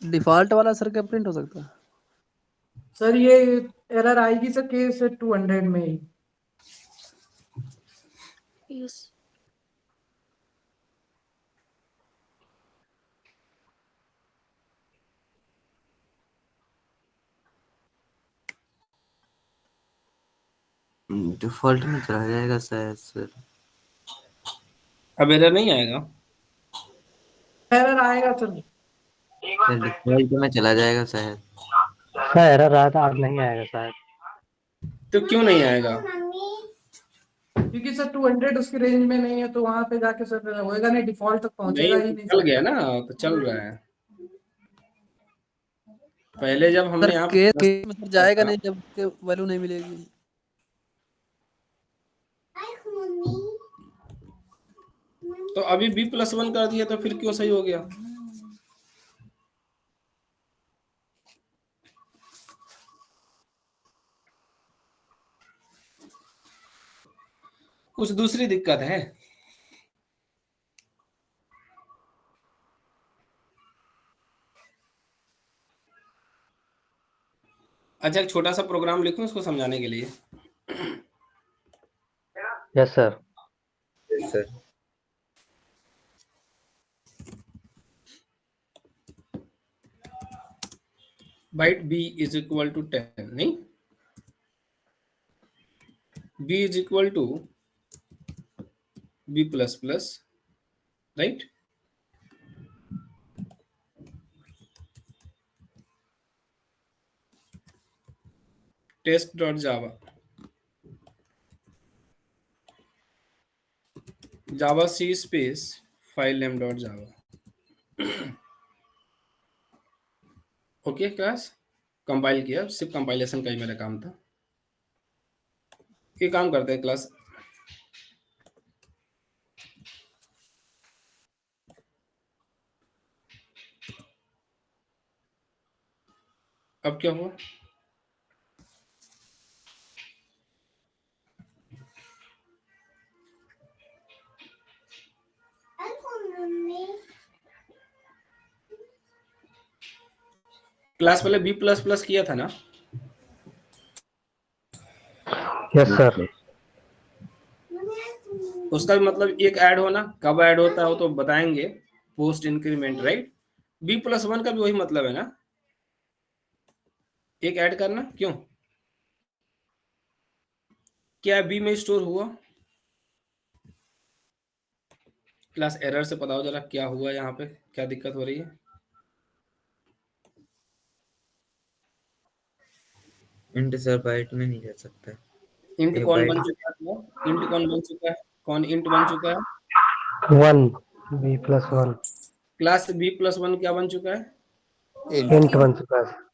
डिफॉल्ट वाला सर क्या प्रिंट हो सकता है? सर ये एरर आएगी सर केस 200 में ही। यस डिफॉल्ट में चला जाएगा शायद सर। अब एरर नहीं आएगा? एरर आएगा सर। डिफॉल्ट में चला जाएगा शायद। सर एरर रहा था, अब नहीं आएगा शायद। तो क्यों नहीं आएगा? क्योंकि सर 200 उसकी रेंज में नहीं है, तो वहां पे जाके सर होएगा नहीं, डिफॉल्ट तक पहुंचेगा ही नहीं, नहीं चल सर। गया ना, तो चल रहा है। पहले जब हमने सर यहाँ केस पे में सर जाएगा नहीं जब के वैल्यू नहीं मिलेगी। तो अभी B+1 कर दिया, तो फिर क्यों सही हो गया? कुछ दूसरी दिक्कत है? अच्छा, एक छोटा सा प्रोग्राम लिखूं इसको समझाने के लिए। Yes sir. Yes sir. Byte B is equal to 10, नहीं, B is equal to B++, right? test.java, java c space file name.java। Okay class, compile किया, सिर्फ कंपाइलेशन का ही मेरा काम था। ये काम करते हैं क्लास, अब क्या हुआ? क्लास पहले B++ किया था ना? Yes sir. उसका भी मतलब एक ऐड होना, कब ऐड होता है वो तो बताएंगे, पोस्ट इंक्रीमेंट, राइट? B+1 का भी वही मतलब है ना, एक ऐड करना। क्यों? क्या B में स्टोर हुआ? क्लास एरर से बताओ जरा क्या हुआ, यहाँ पे क्या दिक्कत हो रही है? इंट सर बाइट में नहीं जा सकता। इंट ये कौन बाइट बन चुका है? इंट कौन बन चुका है? कौन इंट बन चुका है? 1 B+1 क्लास B+1 क्या बन चुका है? इंट बन चुका है।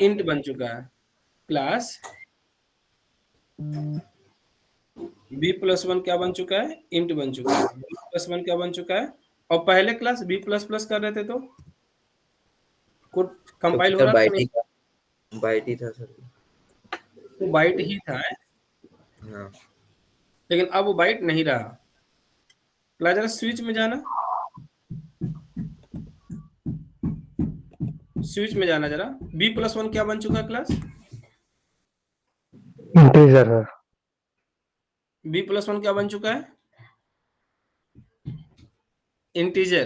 इंट बन चुका है। क्लास B+1 क्या बन चुका है? इंट बन चुका है। B+1 क्या बन चुका है? और पहले क्लास B++ कर रहे थे तो कोड कंपाइल हो सर रहा था नहीं? बाइट ही था सर। वो बाइट ही था, हाँ लेकिन अब वो बाइट नहीं रहा। क्लास जरा स्विच में जाना, स्विच में जाना जरा। B+1 क्या बन चुका है क्लास? Integer sir. b+1 क्या बन चुका है? इंटीजर।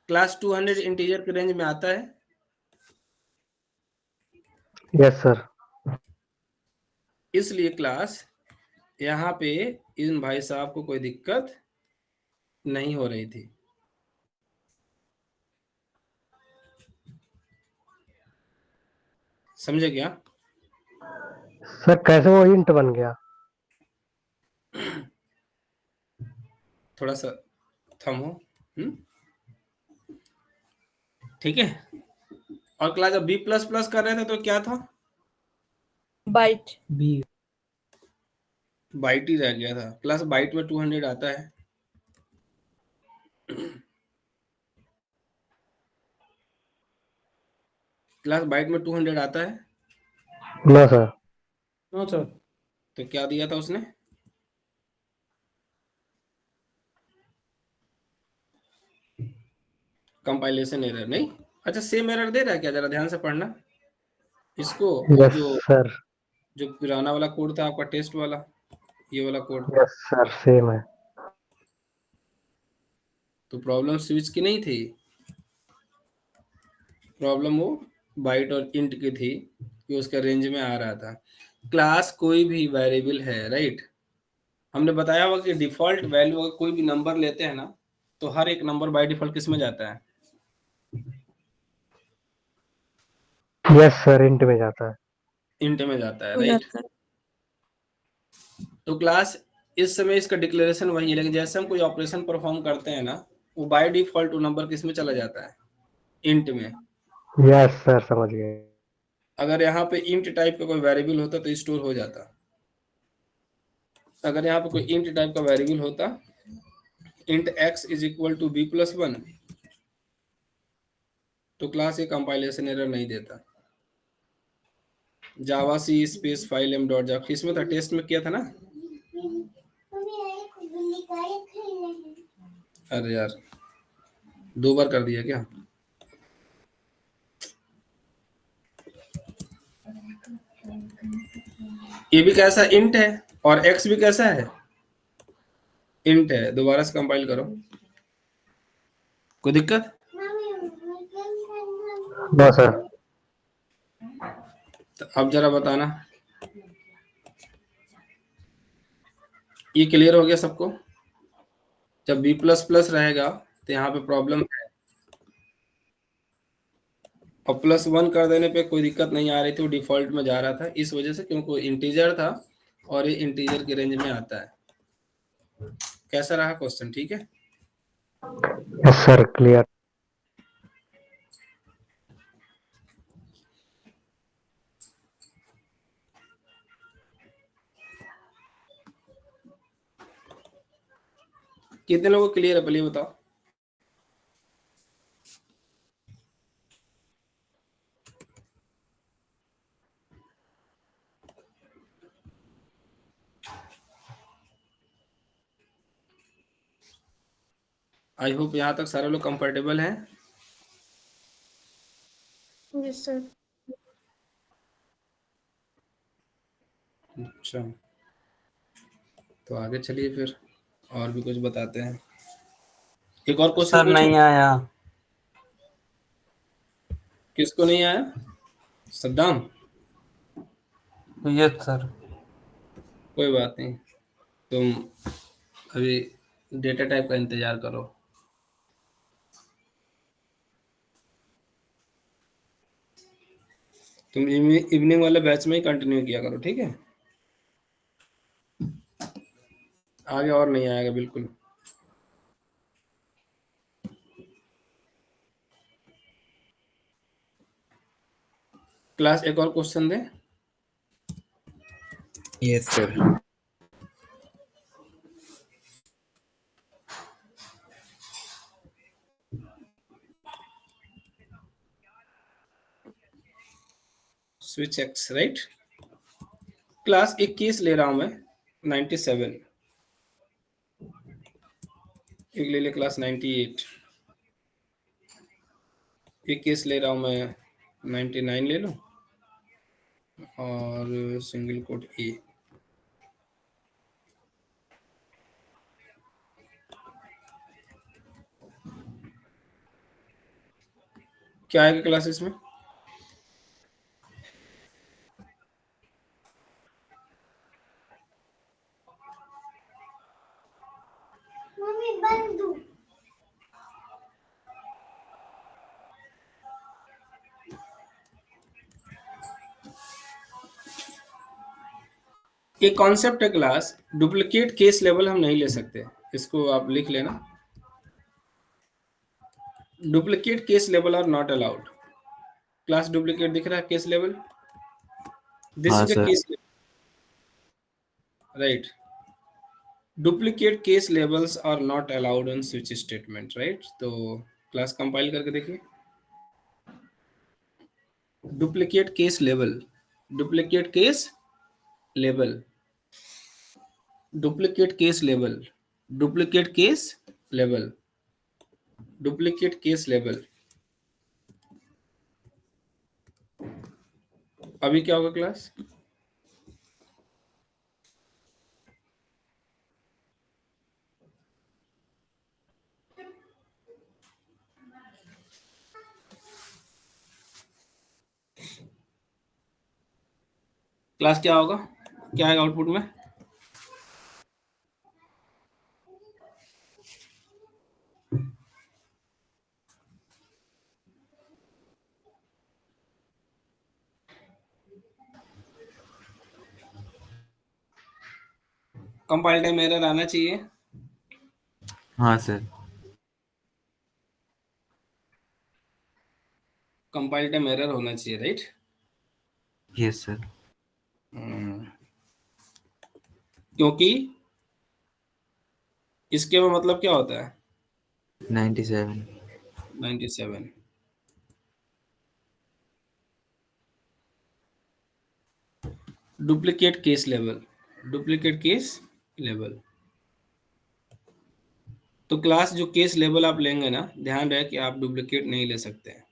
क्लास 200 इंटीजर के रेंज में आता है। Yes sir. इसलिए क्लास यहाँ पे इन भाई साहब को कोई दिक्कत नहीं हो रही थी। समझे क्या? सर कैसे वो इंट बन गया? थोड़ा सा थमो। ठीक है। और क्लास जब b++ कर रहे थे तो क्या था? बाइट। बाइट ही रह गया था। क्लास बाइट में 200 आता है। क्लास बाइट में 200 आता है। No sir. No sir. तो क्या दिया था उसने? कंपाइलेशन एरर नहीं। अच्छा, सेम एरर दे रहा है क्या? जरा ध्यान से पढ़ना इसको। और यस सर। जो पुराना वाला कोड था आपका टेस्ट वाला, ये वाला कोड, यस सर सेम है। तो प्रॉब्लम स्विच की नहीं थी। प्रॉब्लम वो बाइट और इंट की थी कि उसका रेंज में आ रहा था। क्लास कोई भी वेरिएबल है, राइट? हमने बताया हुआ कि डिफॉल्ट वैल्यू अगर कोई भी नंबर लेते हैं ना, तो हर एक नंबर बाय डिफॉल्ट किस में जाता है? यस सर इंट में जाता है। इंट में जाता है, हो राइट? जाता है। तो क्लास इस समय इसका डिक्लेरेशन वही है, लेकिन जैसे हम कोई ऑपरेशन परफॉर्म करते हैं ना, वो बाय डिफॉल्ट वो नंबर किस में चला जाता है? इंट में। यस सर समझ गए। अगर यहाँ पे इंट टाइप का कोई वेरिएबल होता तो स्टोर हो जाता। अगर यहाँ पे कोई इंट टाइप का वेरिएबल होता, int x is equal to b+1, तो क्लास ये कंपाइलेशन एरर नहीं देता। Javac space file m dot Java, इसमें था, टेस्ट में किया था ना? अरे यार, 2 बार कर दिया क्या? ये भी कैसा इंट है और x भी कैसा है? इंट है। दोबारा से कंपाइल करो। कोई दिक्कत? No sir. तो अब जरा बताना, ये क्लियर हो गया सबको? जब b++ रहेगा तो यहाँ पे प्रॉब्लम है, और +1 कर देने पे कोई दिक्कत नहीं आ रही थी, वो डिफॉल्ट में जा रहा था, इस वजह से क्योंकि इंटीजर था और ये इंटीजर के रेंज में आता है। कैसा रहा क्वेश्चन? ठीक है। Yes sir clear. कितने लोगों को क्लियर है पहले बताओ? आई होप यहाँ तक सारे लोग कंफर्टेबल हैं। Yes sir. अच्छा, तो आगे चलिए फिर और भी कुछ बताते हैं। एक और क्वेश्चन सर नहीं आया। किसको नहीं आया? सद्दाम? Yes sir. कोई बात नहीं, तुम अभी डेटा टाइप का इंतजार करो। तुम इवनिंग वाले बैच में ही कंटिन्यू किया करो, ठीक है? आगे और नहीं आएगा बिल्कुल। क्लास एक और क्वेश्चन दे। Yes sir. Switch X, right? Class 21 ले रहा हूं मैं, 97। एक ले ले क्लास 98। 21 ले रहा हूं मैं, 99 ले लूं, और सिंगल कोट ए। क्या आएगा क्लासेस में? एक कॉन्सेप्ट है क्लास, डुप्लीकेट केस लेवल हम नहीं ले सकते, इसको आप लिख लेना। Duplicate case level are not allowed. Class duplicate दिख रहा है केस लेवल, दिस हाँ is a sir. Case right. Duplicate case levels are not allowed on switch statement, right. तो क्लास कंपाइल करके देखिए। Duplicate case level, duplicate case level, duplicate case level, duplicate case level, duplicate case level. अभी क्या होगा class? Class क्या होगा, क्या आएगा आउटपुट में? कंपाइल टाइम एरर आना चाहिए। हाँ सर। कंपाइल टाइम एरर होना चाहिए, राइट। Yes sir. क्योंकि इसके में मतलब क्या होता है? 97। 97। Duplicate case level, duplicate case level. तो क्लास जो केस लेवल आप लेंगे ना, ध्यान रहे कि आप डुप्लीकेट नहीं ले सकते हैं।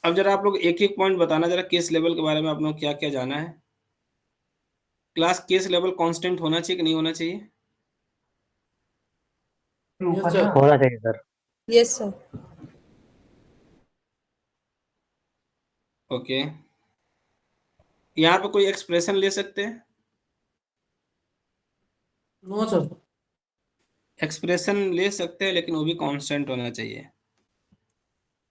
अब जरा आप लोग एक एक पॉइंट बताना जरा, केस लेवल के बारे में आप लोग क्या क्या जाना है। क्लास केस लेवल कांस्टेंट होना चाहिए कि नहीं होना चाहिए? Yes, sir. होना चाहिए सर। Yes sir. ओके, यहाँ पे कोई एक्सप्रेशन ले सकते हैं? No, sir. एक्सप्रेशन ले सकते हैं लेकिन वो भी कांस्टेंट होना चाहिए।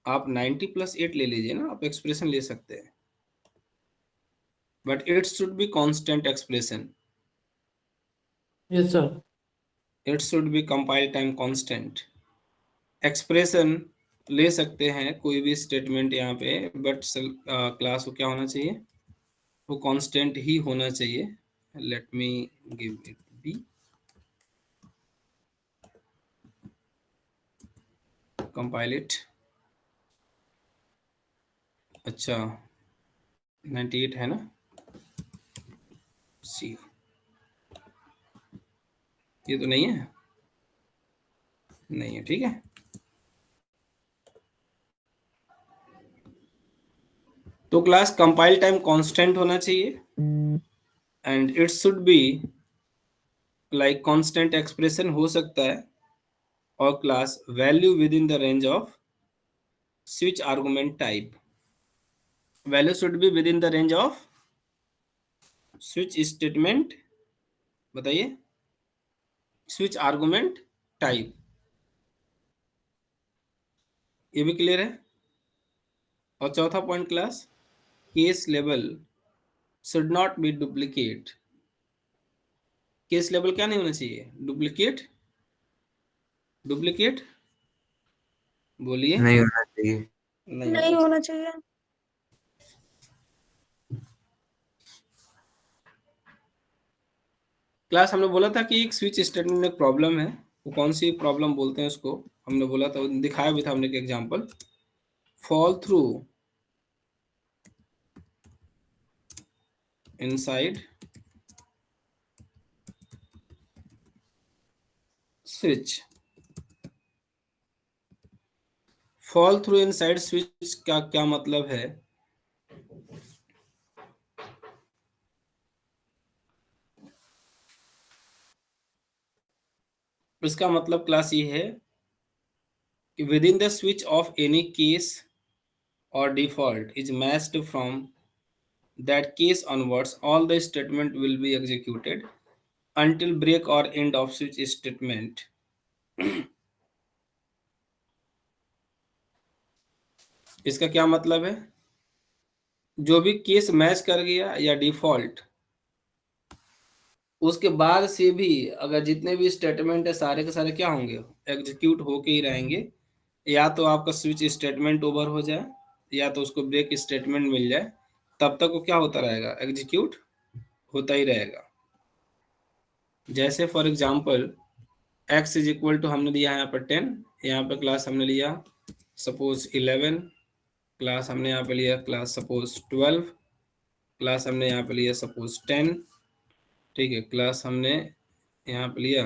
आप 90 + 8 ले लीजिए ना, आप एक्सप्रेशन ले सकते हैं, but it should be constant expression. Yes, sir. It should be compile time constant. Expression ले सकते हैं कोई भी स्टेटमेंट यहाँ पे, बट क्लास को क्या होना चाहिए, वो कांस्टेंट ही होना चाहिए। Late me give it be, compile it. अच्छा 98 है ना, सी ये तो नहीं है, नहीं है, ठीक है। तो क्लास कंपाइल टाइम कांस्टेंट होना चाहिए and it should be like constant expression हो सकता है, और class value with in the range off switch argument type, value should be with in the range off switch statement, बताइए, switch argument type. ये भी clear है। और चौथा point class, case level should not be duplicate. Case level क्या नहीं होना चाहिए? डुप्लीकेट, डुप्लीकेट बोलिए। नहीं होना चाहिए। नहीं होना चाहिए। क्लास हमने बोला था कि एक स्विच स्टेटमेंट में एक प्रॉब्लम है, वो कौन सी प्रॉब्लम बोलते हैं उसको हमने बोला था, दिखाया भी था हमने एक example, fall through inside switch. Fall through inside switch का क्या मतलब है? इसका मतलब क्लास ये है कि within the switch of any case और default is matched from that case onwards all the statement will be executed until break or end of switch statement. इसका क्या मतलब है? जो भी केस मैच कर गया या डिफॉल्ट, उसके बाद से भी अगर जितने भी स्टेटमेंट है सारे के सारे क्या होंगे, एग्जीक्यूट होके ही रहेंगे। या तो आपका स्विच स्टेटमेंट ओवर हो जाए या तो उसको ब्रेक स्टेटमेंट मिल जाए, तब तक वो क्या होता रहेगा, एग्जीक्यूट होता ही रहेगा। जैसे for example x is equal to हमने दिया है यहाँ पर 10, यहाँ पर क्लास हमने लिया सपोज 11, क्लास हमने यहाँ पे लिया क्लास सपोज 12, क्लास हमने यहाँ पे लिया सपोज 10, ठीक है, क्लास हमने यहाँ पे लिया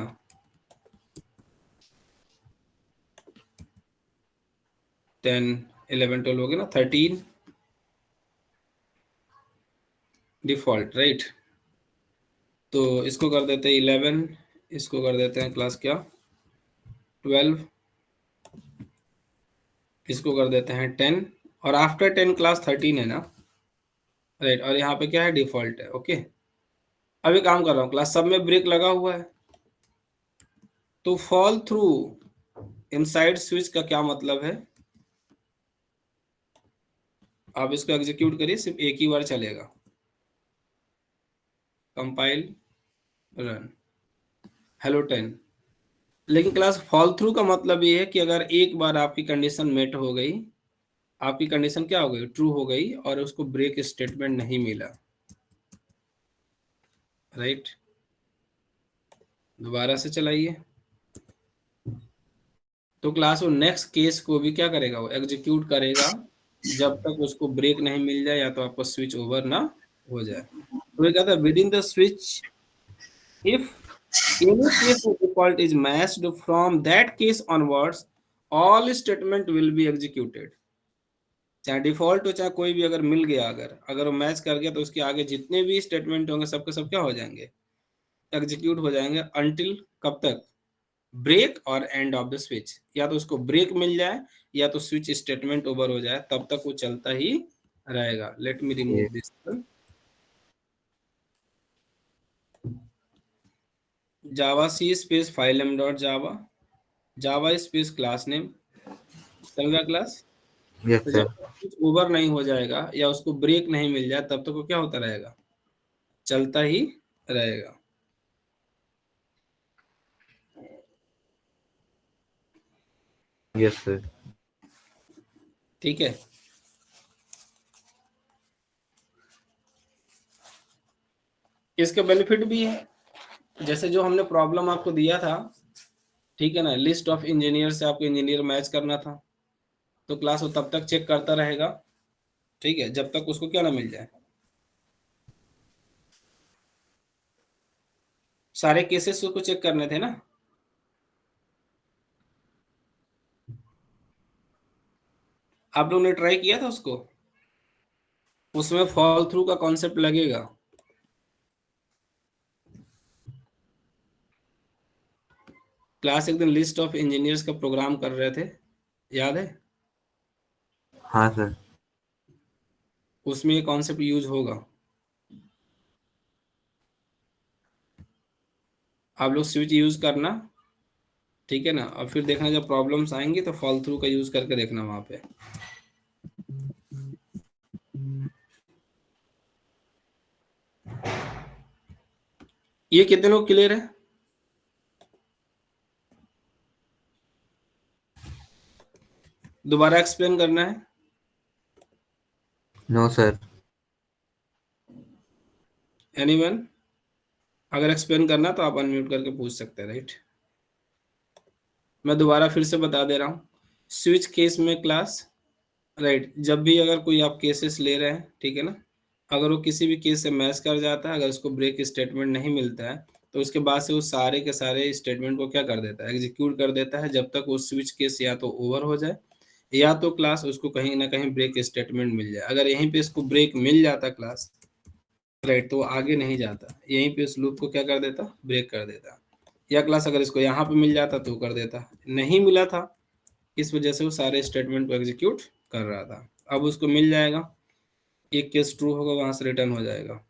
10, 11, 12 हो गया ना, 13 डिफॉल्ट, राइट। तो इसको कर देते हैं 11, इसको कर देते हैं क्लास क्या 12, इसको कर देते हैं 10, और आफ्टर 10 क्लास 13 है ना, राइट। और यहाँ पे क्या है, डिफॉल्ट है, ओके। अभी काम कर रहा हूँ, क्लास सब में ब्रेक लगा हुआ है, तो फॉल थ्रू इनसाइड स्विच का क्या मतलब है, आप इसको एग्जीक्यूट करिए, सिर्फ एक ही बार चलेगा, कंपाइल रन, हेलो 10। लेकिन क्लास फॉल थ्रू का मतलब ये है कि अगर एक बार आपकी कंडीशन मेट हो गई, आपकी कंडीशन क्या हो गई, ट्रू हो गई, और उसको ब्रेक स्टेटमेंट नहीं मिला, राइट, दोबारा से चलाइए, तो क्लास वो नेक्स्ट केस को भी क्या करेगा, वो एग्जीक्यूट करेगा जब तक उसको ब्रेक नहीं मिल जाए या तो आपका स्विच ओवर ना हो जाए। तो ये कहता है with in the switch if any case of default is matched from that case onwards all statement will be executed। चाहे डिफॉल्ट हो चाहे कोई भी अगर मिल गया, अगर वो मैच कर गया तो उसके आगे जितने भी स्टेटमेंट होंगे सबके सब क्या हो जाएंगे, एग्जीक्यूट हो जाएंगे, अनटिल कब तक, ब्रेक और एंड ऑफ द स्विच, या तो उसको ब्रेक मिल जाए या तो स्विच स्टेटमेंट ओवर हो जाए, तब तक वो चलता ही रहेगा। Let me remove this, javac space file M dot Java, Java space class name, चल गया क्लास। यस तो सर। जब तक कुछ ओवर नहीं हो जाएगा या उसको ब्रेक नहीं मिल जाए तब तक वो क्या होता रहेगा, चलता ही रहेगा। Yes sir. ठीक है, इसके बेनिफिट भी है, जैसे जो हमने प्रॉब्लम आपको दिया था, ठीक है ना, लिस्ट ऑफ इंजीनियर से आपको इंजीनियर मैच करना था, तो क्लास वो तब तक चेक करता रहेगा, ठीक है, जब तक उसको क्या ना मिल जाए, सारे केसेस उसको चेक करने थे ना। आप लोग ने ट्राई किया था उसको, उसमें फॉल थ्रू का कॉन्सेप्ट लगेगा। क्लास एक दिन लिस्ट ऑफ इंजीनियर्स का प्रोग्राम कर रहे थे, याद है? हाँ सर। उसमें ये कॉन्सेप्ट यूज होगा। आप लोग स्विच यूज करना, ठीक है ना, और फिर देखना जब प्रॉब्लम्स आएंगी तो फॉल थ्रू का यूज करके देखना वहां पे। ये कितने लोग क्लियर है? दोबारा एक्सप्लेन करना है? No sir. एनीवन? अगर एक्सप्लेन करना तो आप अनम्यूट करके पूछ सकते हैं, राइट। मैं दोबारा फिर से बता दे रहा हूँ, स्विच केस में क्लास, राइट, जब भी अगर कोई आप केसेस ले रहे हैं, ठीक है ना, अगर वो किसी भी केस से मैच कर जाता है, अगर उसको ब्रेक स्टेटमेंट नहीं मिलता है तो उसके बाद से वो सारे के सारे स्टेटमेंट को क्या कर देता है, एग्जीक्यूट कर देता है, जब तक वो स्विच केस या तो ओवर हो जाए या तो क्लास उसको कहीं ना कहीं ब्रेक स्टेटमेंट मिल जाए। अगर यहीं पे इसको ब्रेक मिल जाता क्लास, राइट, तो आगे नहीं जाता, यहीं पे इस लूप को क्या कर देता, ब्रेक कर देता। या क्लास अगर इसको यहाँ पे मिल जाता तो कर देता, नहीं मिला था, इस वजह से वो सारे स्टेटमेंट को एग्जीक्यूट कर रहा था। अब उसको मिल जाएगा, एक केस ट्रू होगा, वहां से रिटर्न हो जाएगा।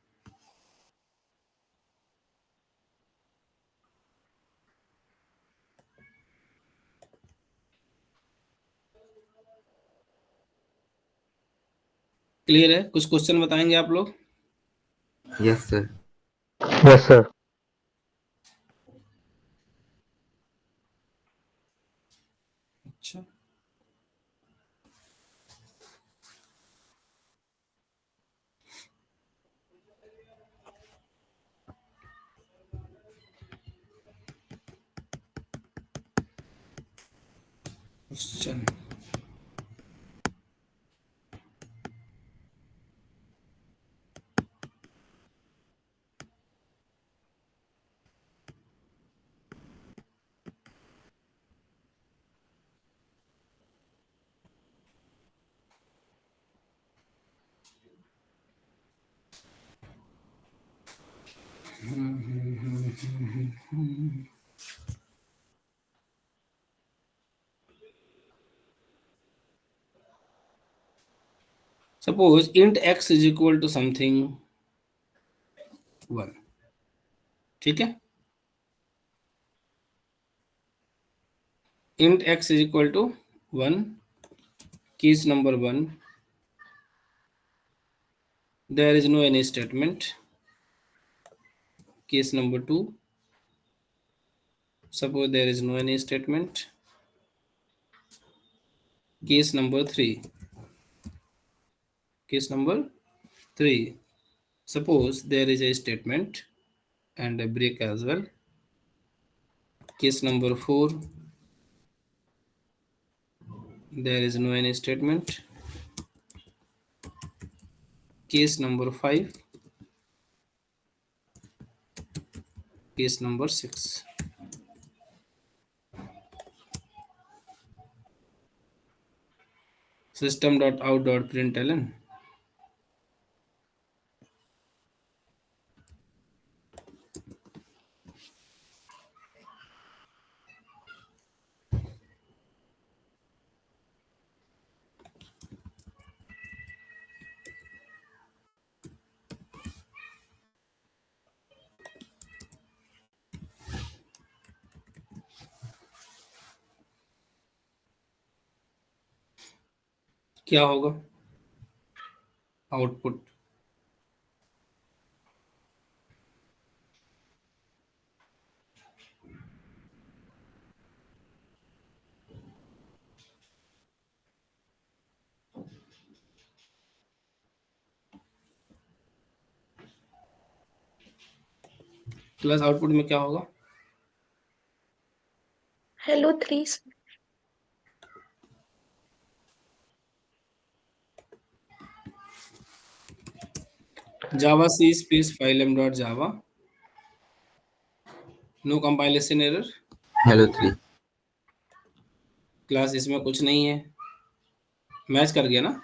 क्लियर है? कुछ क्वेश्चन बताएंगे आप लोग? Yes sir. Yes sir. अच्छा, question suppose int x is equal to something 1, ठीक है? int x is equal to 1, case number 1, there is no any statement. Case number 2, suppose there is no any statement. Case number 3, case number 3, suppose there is a statement and a break as well. Case number 4, there is no any statement. Case number 5, case number 6. System.out.println. क्या होगा output? Class output में क्या होगा? Hello 3। Java C space phylum dot Java. No compilation error. Hello 3। Class इसमें कुछ नहीं है, match कर गया ना?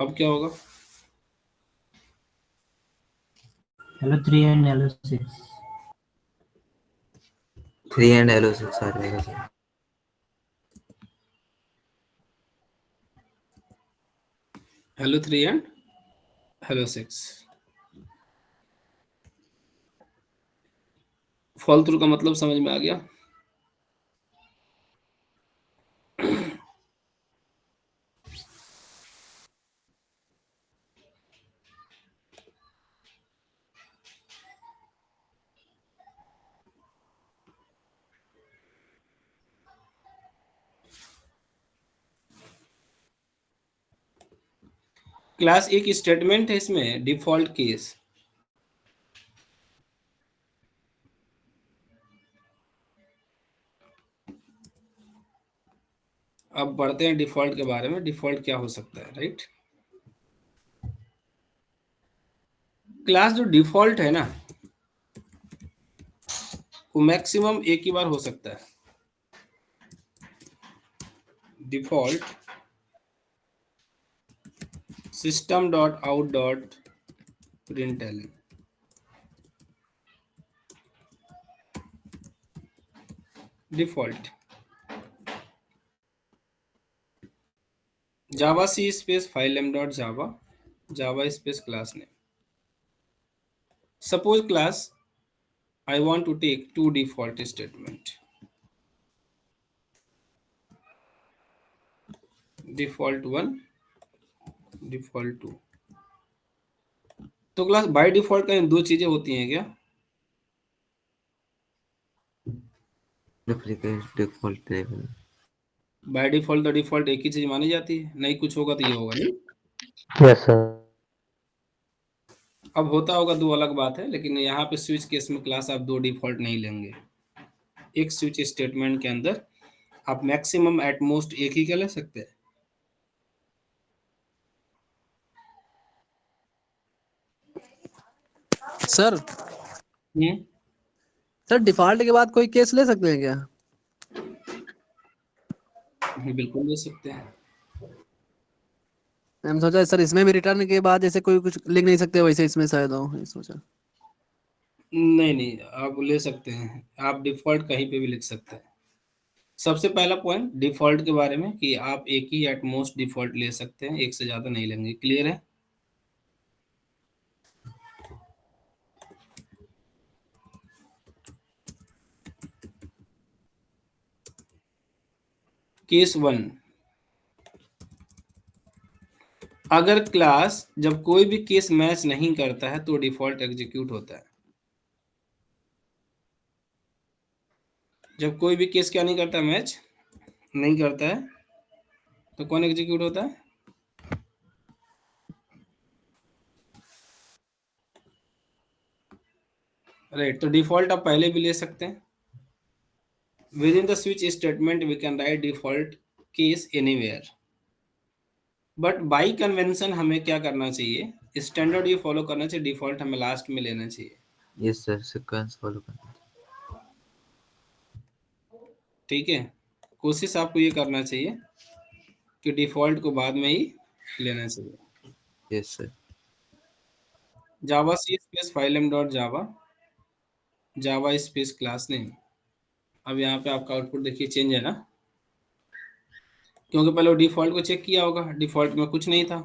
अब क्या होगा? Hello 3 and hello 6। 3 and hello 6 आ जाएगा sir. Hello 3 and hello 6। Fall through का मतलब समझ में आ गया? क्लास एक स्टेटमेंट है इसमें, डिफॉल्ट केस। अब बढ़ते हैं डिफॉल्ट के बारे में। डिफॉल्ट क्या हो सकता है, राइट? क्लास जो डिफॉल्ट है ना वो मैक्सिमम एक ही बार हो सकता है। Default system dot out dot println default javac space file M dot Java Java space class name. Suppose class I want to take two default statement. Default 1, default 2. तो class by default का दो चीजें होती हैं क्या? Duplicate default level. By default तो default एक ही चीज मानी जाती है, नहीं कुछ होगा तो ये होगा नहीं। Yes sir. अब होता होगा दो अलग बात है, लेकिन यहाँ पे स्विच केस में क्लास आप दो डिफॉल्ट नहीं लेंगे। एक स्विच स्टेटमेंट के अंदर आप मैक्सिमम एट मोस्ट एक ही का ले सकते हैं। सर सर डिफॉल्ट के बाद कोई केस ले सकते हैं क्या? बिल्कुल ले सकते हैं। मैंने सोचा सर इसमें भी रिटर्न के बाद जैसे कोई कुछ लिख नहीं सकते वैसे इसमें शायद हो, ये सोचा। नहीं नहीं, आप ले सकते हैं, आप डिफॉल्ट कहीं पे भी लिख सकते हैं। सबसे पहला पॉइंट डिफॉल्ट के बारे में कि आप एक ही एट मोस्ट डिफॉल्ट ले सकते हैं, एक से ज्यादा नहीं लेंगे। क्लियर है? केस 1, अगर क्लास जब कोई भी केस मैच नहीं करता है तो डिफॉल्ट एग्जीक्यूट होता है। जब कोई भी केस क्या नहीं करता, मैच नहीं करता है, तो कौन एग्जीक्यूट होता है? राइट। तो डिफॉल्ट आप पहले भी ले सकते हैं। Within the switch statement we can write default case anywhere, but by convention हमें क्या करना चाहिए, स्टैंडर्ड ये फॉलो करना चाहिए, डिफॉल्ट हमें लास्ट में लेना चाहिए। यस सर, सीक्वेंस फॉलो करना। ठीक है, कोशिश आपको ये करना चाहिए कि डिफॉल्ट को बाद में ही लेना चाहिए। Yes sir. Javac space file M dot जावा जावा स्पेस क्लास नेम। अब यहाँ पे आपका आउटपुट देखिए चेंज है ना, क्योंकि पहले वो डिफॉल्ट को चेक किया होगा, डिफॉल्ट में कुछ नहीं था,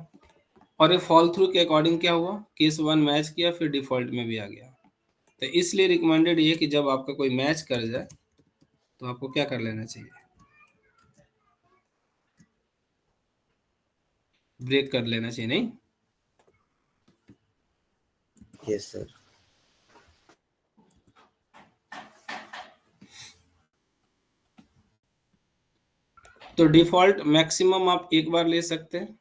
और ये फॉल थ्रू के अकॉर्डिंग क्या हुआ, केस 1 मैच किया, फिर डिफॉल्ट में भी आ गया। तो इसलिए रिकमेंडेड ये कि जब आपका कोई मैच कर जाए तो आपको क्या कर लेना चाहिए, ब्रेक कर लेना चाहिए, नहीं? Yes sir. तो डिफॉल्ट मैक्सिमम आप एक बार ले सकते हैं।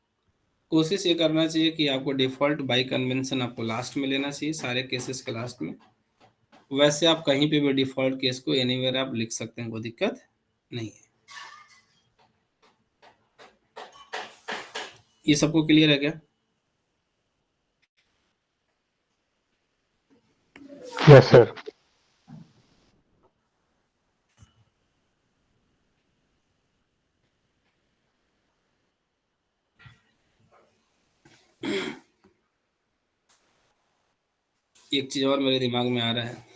कोशिश ये करना चाहिए कि आपको डिफॉल्ट बाई कन्वेंशन आपको लास्ट में लेना चाहिए, सारे केसेस के लास्ट में। वैसे आप कहीं पे भी डिफॉल्ट केस को एनीवेयर आप लिख सकते हैं, कोई दिक्कत नहीं है। ये सबको क्लियर है क्या? Yes sir. एक चीज और मेरे दिमाग में आ रहा है,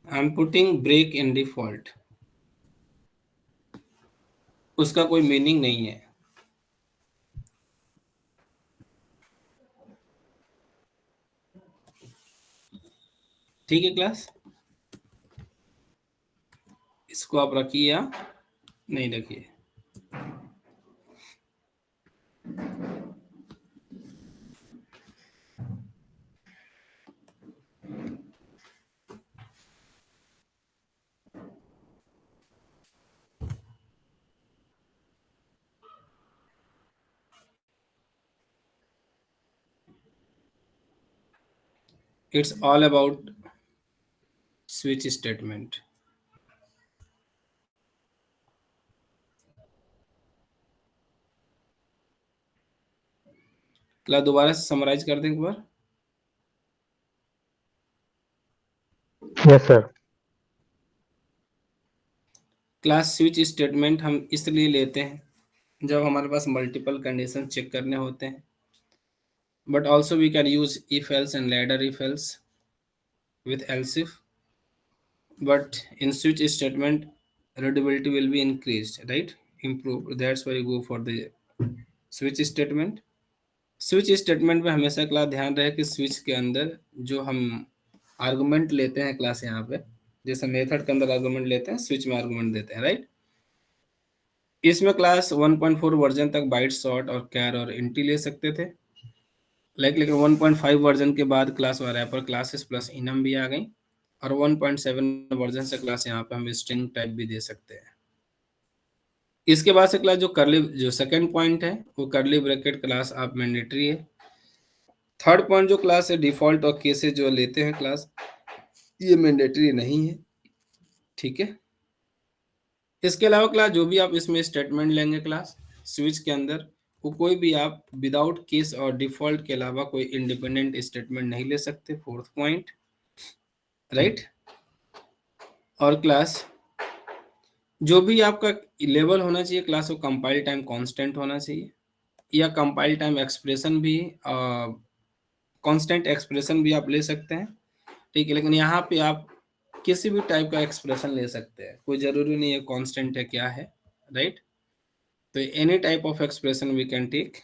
I am putting break in default, उसका कोई मीनिंग नहीं है। ठीक है क्लास, इसको आप रखिए या नहीं रखिए। It's all about switch statement. Class दोबारा से समराइज कर दें एक बार। Yes sir. Class switch statement हम इसलिए लेते हैं जब हमारे पास मल्टीपल कंडीशन चेक करने होते हैं, but also we can use if else and ladder if else with else if, but in switch statement readability will be increased, right, improved. That's why you go for the switch statement. Switch statement में हमेशा class ध्यान रहे कि switch के अंदर जो हम argument लेते हैं क्लास यहाँ पे, जैसे मेथड के अंदर आर्गुमेंट लेते हैं, स्विच में आर्गुमेंट देते हैं, राइट। इसमें क्लास 1.4 वर्जन तक बाइट शॉर्ट और कैर और इंटी ले सकते थे, लेकिन 1.5 वर्जन के बाद class wrapper classes plus enum भी आ गई, और 1.7 वर्जन से क्लास यहाँ पे हम स्ट्रिंग टाइप भी दे सकते हैं। इसके बाद से क्लास जो करली, जो सेकंड पॉइंट है वो करली ब्रैकेट क्लास आप मैंडेटरी है। थर्ड पॉइंट जो क्लास है डिफॉल्ट और केसेस जो लेते हैं क्लास, ये मैंडेटरी नहीं है, ठीक है। इसके अलावा क्लास जो भी आप इसमें स्टेटमेंट लेंगे क्लास स्विच के अंदर, वो कोई भी आप विदाउट केस और डिफॉल्ट के अलावा कोई इंडिपेंडेंट स्टेटमेंट नहीं ले सकते, फोर्थ पॉइंट, राइट। और क्लास जो भी आपका लेवल होना चाहिए क्लास, वो कंपाइल टाइम कांस्टेंट होना चाहिए, या कंपाइल टाइम एक्सप्रेशन भी कांस्टेंट एक्सप्रेशन भी आप ले सकते हैं, ठीक है। लेकिन यहाँ पे आप किसी भी टाइप का एक्सप्रेशन ले सकते हैं, कोई जरूरी नहीं है कांस्टेंट है क्या है, राइट। तो any type of expression we can take,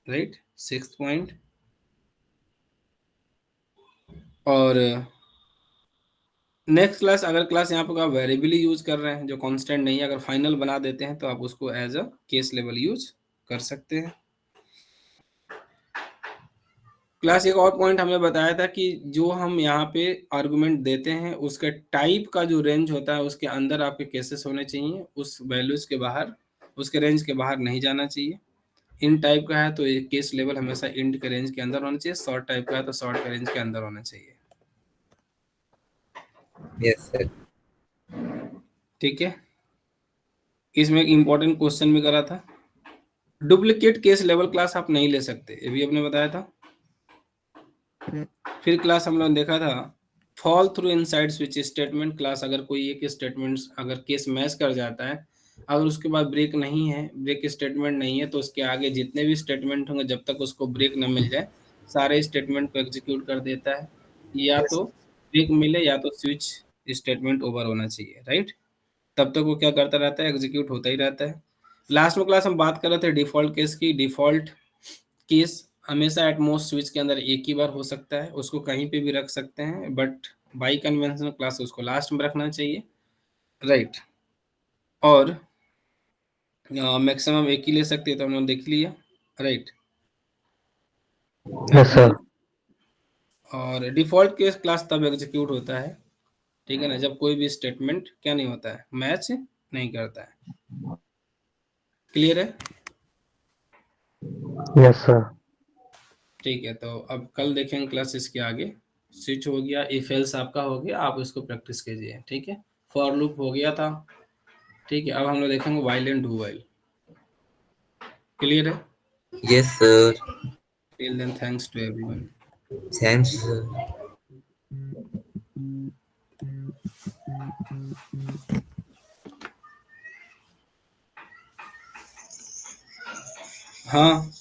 right, sixth point. और नेक्स्ट क्लास, अगर क्लास यहाँ पर आप वेरिएबल यूज कर रहे हैं जो कांस्टेंट नहीं है, अगर फाइनल बना देते हैं तो आप उसको as a case level use कर सकते हैं। क्लास एक और पॉइंट हमने बताया था कि जो हम यहाँ पे आर्गुमेंट देते हैं उसके टाइप का जो रेंज होता है उसके अंदर आपके केसेस होने चाहिए, उस वैल्यूज के बाहर, उसके रेंज के बाहर नहीं जाना चाहिए। इन टाइप का है तो ये केस लेवल हमेशा इंट के रेंज के अंदर होना चाहिए, शॉर्ट टाइप का है तो शॉर्ट के रेंज के अंदर होना चाहिए, यस सर। ठीक है। इसमें एक इंपॉर्टेंट क्वेश्चन भी करा था, डुप्लीकेट केस लेवल क्लास आप नहीं ले सकते, ये भी हमने बताया था। फिर क्लास हम लोग ने देखा था fall through inside switch statement class, अगर कोई एक स्टेटमेंट अगर केस मैच कर जाता है, अगर उसके बाद ब्रेक नहीं है, ब्रेक स्टेटमेंट नहीं है, तो उसके आगे जितने भी स्टेटमेंट होंगे जब तक उसको ब्रेक न मिल जाए सारे स्टेटमेंट को एग्जीक्यूट कर देता है, या तो ब्रेक मिले या तो स्विच स्टेटमेंट ओवर होना चाहिए, राइट। तब तक वो क्या करता रहता है, एग्जीक्यूट होता ही रहता है। लास्ट में क्लास हम बात कर रहे थे डिफॉल्ट केस की। डिफॉल्ट केस हमेशा एटमोस्ट स्विच के अंदर एक ही बार हो सकता है, उसको कहीं पे भी रख सकते हैं, बट बाई कन्वेंशन क्लास उसको लास्ट में रखना चाहिए, राइट। और मैक्सिमम एक ही ले सकते हैं, तो हमने देख लिया, राइट। Yes sir. और डिफॉल्ट केस क्लास तब एग्जीक्यूट होता है, ठीक है ना, जब कोई भी स्टेटमेंट क्या नहीं होता है, मैच नहीं करता है। क्लियर है? Yes sir. ठीक है, तो अब कल देखेंगे क्लास इसके आगे। स्विच हो गया, इफ एल्स आपका हो गया, आप इसको प्रैक्टिस कीजिए, ठीक है। फॉर लूप हो गया था, ठीक है। अब हम लोग देखेंगे while and do while. Clear है? Yes sir. Till then thanks to everyone. Thanks sir. हाँ